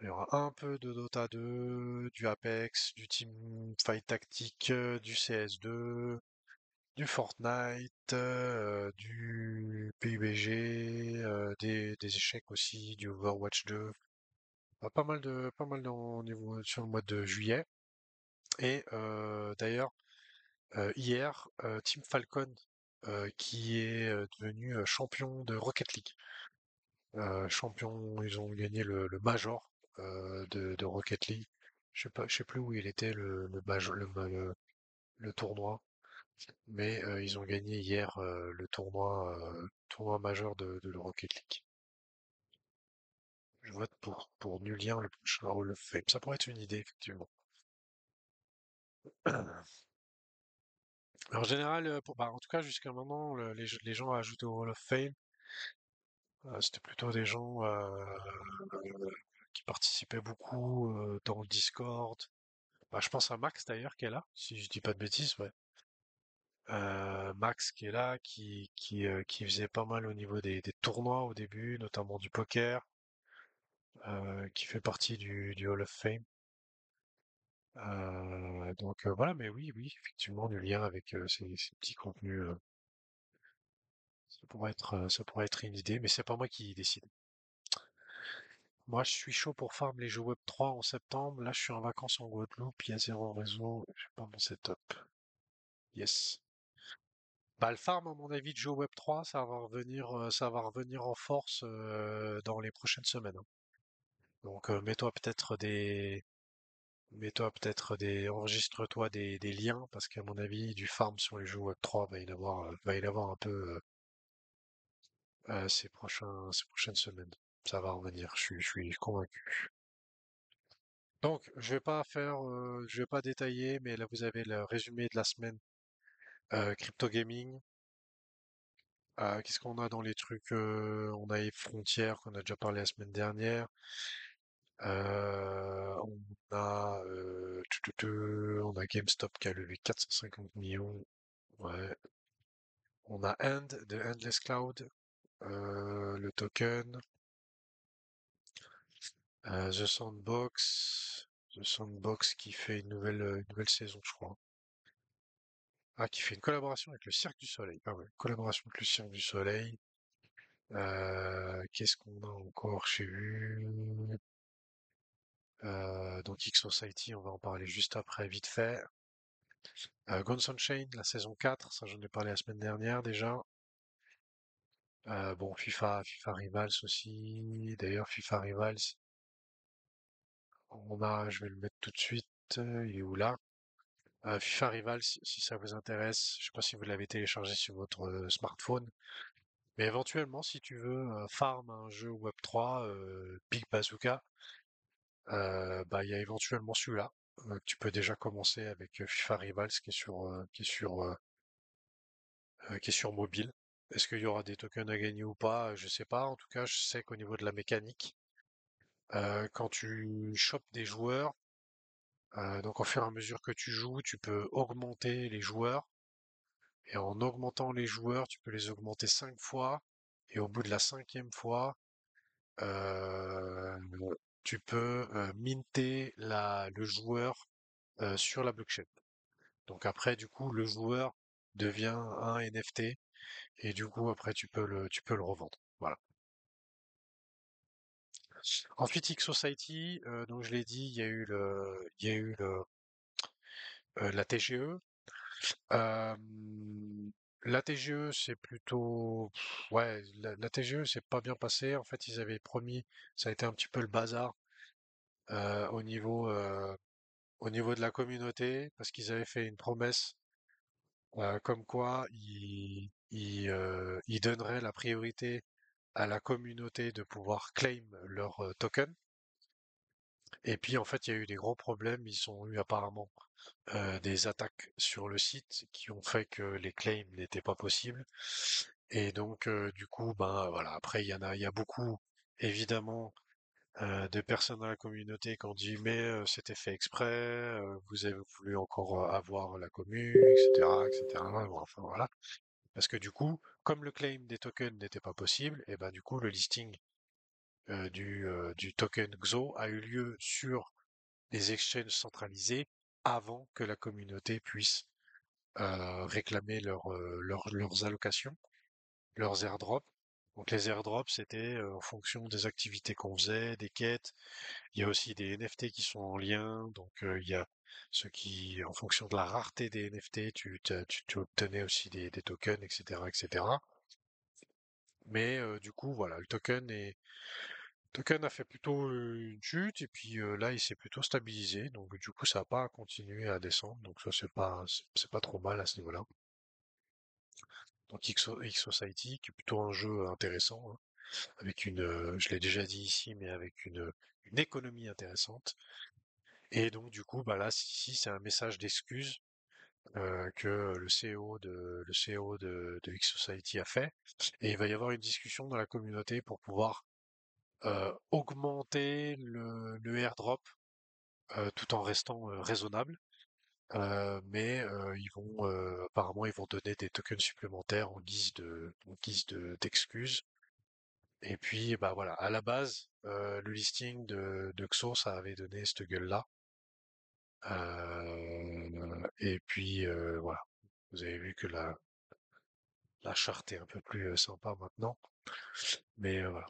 il y aura un peu de Dota 2, du Apex, du Teamfight Tactique, du CS2, du Fortnite, PUBG, des échecs aussi, du Overwatch 2. Pas mal au niveau sur le mois de juillet. Et d'ailleurs, hier, Team Falcon, qui est devenu champion de Rocket League. Champion, ils ont gagné le Major de Rocket League. Je sais plus où il était le major, le tournoi, mais ils ont gagné hier le tournoi majeur de Rocket League. Je vote pour Nulien le prochain Hall of Fame. Ça pourrait être une idée, effectivement. En général, en tout cas, jusqu'à maintenant, les gens ajoutés au Hall of Fame, c'était plutôt des gens qui participaient beaucoup dans le Discord. Je pense à Max d'ailleurs qui est là, si je dis pas de bêtises, ouais. Max qui est là, qui faisait pas mal au niveau des tournois au début, notamment du poker, qui fait partie du Hall of Fame. Donc voilà, mais oui, effectivement, du lien avec ces petits contenus, ça pourrait être une idée, mais c'est pas moi qui décide. Moi, je suis chaud pour farm les jeux Web3 en septembre. Là, je suis en vacances en Guadeloupe, il y a zéro réseau, j'ai pas mon setup. Yes. Le farm, à mon avis, de jeux Web3, ça va revenir en force dans les prochaines semaines, hein. Donc, enregistre-toi des liens, parce qu'à mon avis, du farm sur les jeux Web3 va y en avoir un peu ces prochaines semaines. Ça va revenir, je suis convaincu. Donc, je vais pas détailler, mais là vous avez le résumé de la semaine crypto gaming. Qu'est-ce qu'on a dans les trucs? On a les frontières qu'on a déjà parlé la semaine dernière. On a on a GameStop qui a levé 450 millions. Ouais. On a de Endless Cloud, le token, The Sandbox qui fait une nouvelle saison, je crois. Qui fait une collaboration avec le Cirque du Soleil. Ah ouais, collaboration avec le Cirque du Soleil. Qu'est-ce qu'on a encore chez eux? Donc X-Society, on va en parler juste après, vite fait. Gone Sunshine, la saison 4, ça j'en ai parlé la semaine dernière déjà. Bon, FIFA Rivals aussi. D'ailleurs, FIFA Rivals, je vais le mettre tout de suite. Il est où là? FIFA Rivals, si ça vous intéresse, je sais pas si vous l'avez téléchargé sur votre smartphone, mais éventuellement, si tu veux farm un jeu Web3, Big Bazooka, il y a éventuellement celui-là que tu peux déjà commencer avec FIFA Rivals qui est sur mobile. Est-ce qu'il y aura des tokens à gagner ou pas? Je sais pas. En tout cas, je sais qu'au niveau de la mécanique, quand tu chopes des joueurs, donc au fur et à mesure que tu joues, tu peux augmenter les joueurs. Et en augmentant les joueurs, tu peux les augmenter 5 fois. Et au bout de la 5e fois, euh, tu peux minter le joueur sur la blockchain. Donc après, du coup, le joueur devient un NFT et du coup, après, tu peux le revendre. Voilà. Ensuite, X-Society, donc je l'ai dit, il y a eu la TGE. Euh, la TGE, c'est plutôt, ouais, la TGE, c'est pas bien passé. En fait, ils avaient promis, ça a été un petit peu le bazar euh, au niveau, euh, au niveau de la communauté, parce qu'ils avaient fait une promesse comme quoi ils donneraient la priorité à la communauté de pouvoir claim leur token. Et puis en fait, il y a eu des gros problèmes. Ils ont eu apparemment des attaques sur le site qui ont fait que les claims n'étaient pas possibles. Et donc du coup, voilà. Après, il y a beaucoup, évidemment, de personnes dans la communauté qui ont dit mais c'était fait exprès, vous avez voulu encore avoir la commune, etc., etc. Bon, enfin voilà. Parce que du coup, comme le claim des tokens n'était pas possible, et ben du coup le listing du token XO a eu lieu sur les exchanges centralisés avant que la communauté puisse réclamer leurs allocations. leurs airdrops. Donc les airdrops, c'était en fonction des activités qu'on faisait, des quêtes. Il y a aussi des NFT qui sont en lien. Donc il y a ceux qui, en fonction de la rareté des NFT, tu obtenais aussi des tokens, etc., etc. Mais du coup, voilà, le token a fait plutôt une chute et puis là, il s'est plutôt stabilisé. Donc du coup, ça n'a pas continué à descendre. Donc ça, c'est pas trop mal à ce niveau-là. Donc X-Society, qui est plutôt un jeu intéressant, hein, avec je l'ai déjà dit ici, mais avec une économie intéressante. Et donc du coup, bah là, ici, c'est un message d'excuse que le CEO de X-Society a fait. Et il va y avoir une discussion dans la communauté pour pouvoir augmenter le airdrop tout en restant raisonnable. Mais apparemment, ils vont donner des tokens supplémentaires d'excuses. Et puis, bah voilà, à la base, le listing de Xo, ça avait donné cette gueule-là. Et puis, voilà. Vous avez vu que la charte est un peu plus sympa maintenant. Mais voilà.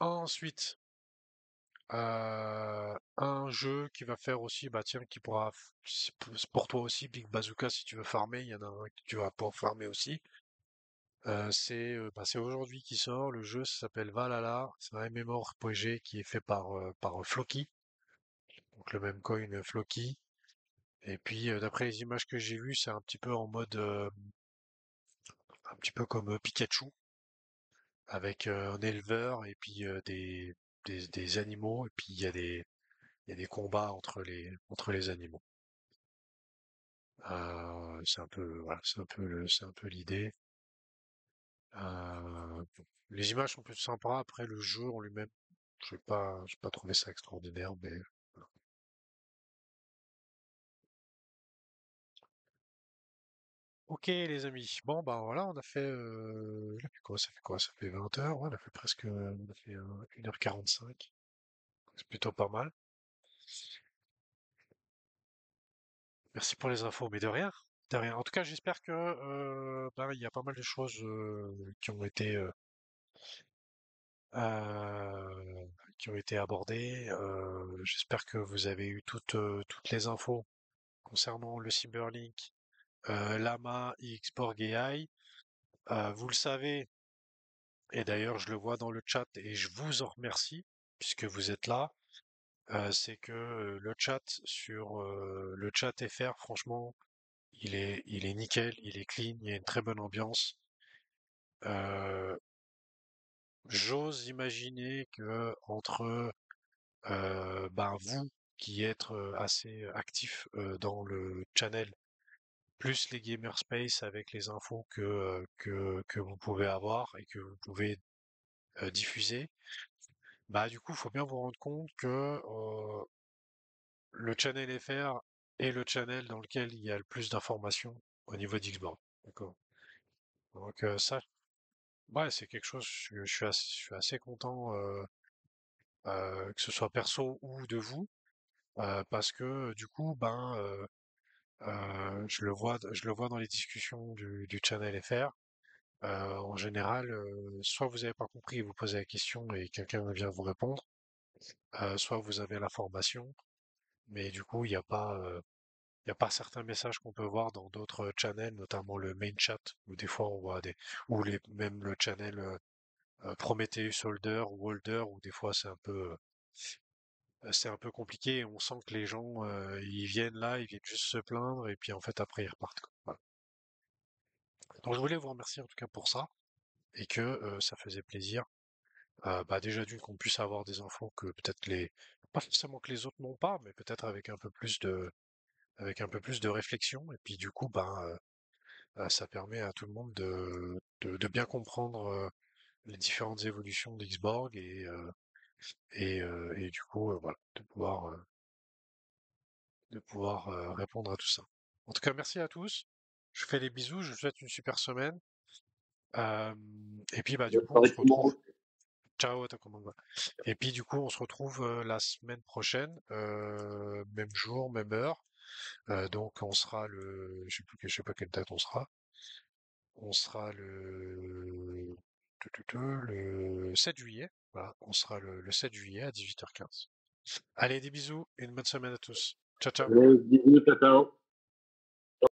Ensuite, un jeu qui va faire aussi, bah tiens, c'est pour toi aussi, Big Bazooka, si tu veux farmer, il y en a un que tu vas pouvoir farmer aussi. C'est aujourd'hui qui sort. Le jeu ça s'appelle Valhalla. C'est un MMORPG qui est fait par Floki, donc le même coin Floki. Et puis d'après les images que j'ai vues, c'est un petit peu en mode un petit peu comme Pikachu, avec un éleveur et puis des animaux, et puis il y a des combats entre les animaux. C'est un peu voilà, c'est un peu l'idée. Les images sont plus sympas. Après le jeu en lui-même, j'ai pas trouvé ça extraordinaire, mais voilà. Ok les amis. Bon bah voilà, on a fait quoi, ça fait quoi? Ça fait 20 heures, ouais, on a fait presque 1h45. C'est plutôt pas mal. Merci pour les infos, mais de rien. De rien. En tout cas, j'espère que ben, il y a pas mal de choses qui ont été abordées. J'espère que vous avez eu toutes les infos concernant le Cyberlink, Llama, Xborg AI. Vous le savez, et d'ailleurs je le vois dans le chat et je vous en remercie puisque vous êtes là. C'est que le chat sur le chat FR, franchement, il est nickel, il est clean, il y a une très bonne ambiance. Euh, J'ose imaginer que entre ben, vous qui êtes assez actif dans le channel, plus les Gamerspace avec les infos que vous pouvez avoir et que vous pouvez diffuser, bah du coup, il faut bien vous rendre compte que le channel FR est le channel dans lequel il y a le plus d'informations au niveau d'Xbox. D'accord. Donc ça, ouais, c'est quelque chose, je suis assez content que ce soit perso ou de vous, parce que du coup, ben, je le vois dans les discussions du channel FR. En général, soit vous n'avez pas compris et vous posez la question et quelqu'un vient vous répondre, soit vous avez l'information, mais du coup, il y a pas certains messages qu'on peut voir dans d'autres channels, notamment le main chat, où des fois on voit ou même le channel Prometheus Holder ou Holder, où des fois c'est un peu compliqué. On sent que les gens, ils viennent là, ils viennent juste se plaindre, et puis en fait après ils repartent, quoi. Voilà. Donc je voulais vous remercier en tout cas pour ça, et que ça faisait plaisir. Bah déjà d'une qu'on puisse avoir des infos que peut-être pas forcément que les autres n'ont pas, mais peut-être avec un peu plus de réflexion, et puis du coup, ben, ça permet à tout le monde de bien comprendre les différentes évolutions d'Xborg et du coup, voilà, de pouvoir répondre à tout ça. En tout cas, merci à tous. Je vous fais des bisous, je vous souhaite une super semaine. Euh, et puis, bah, du Bonne coup, on soirée se tout le retrouve. monde. Ciao, comment va? Et puis, du coup, on se retrouve la semaine prochaine, même jour, même heure. Donc, on sera je sais pas quelle date on sera. On sera le 7 juillet. Voilà, on sera le 7 juillet à 18h15. Allez, des bisous et une bonne semaine à tous. Ciao, ciao. Allez, bisous, ciao, ciao.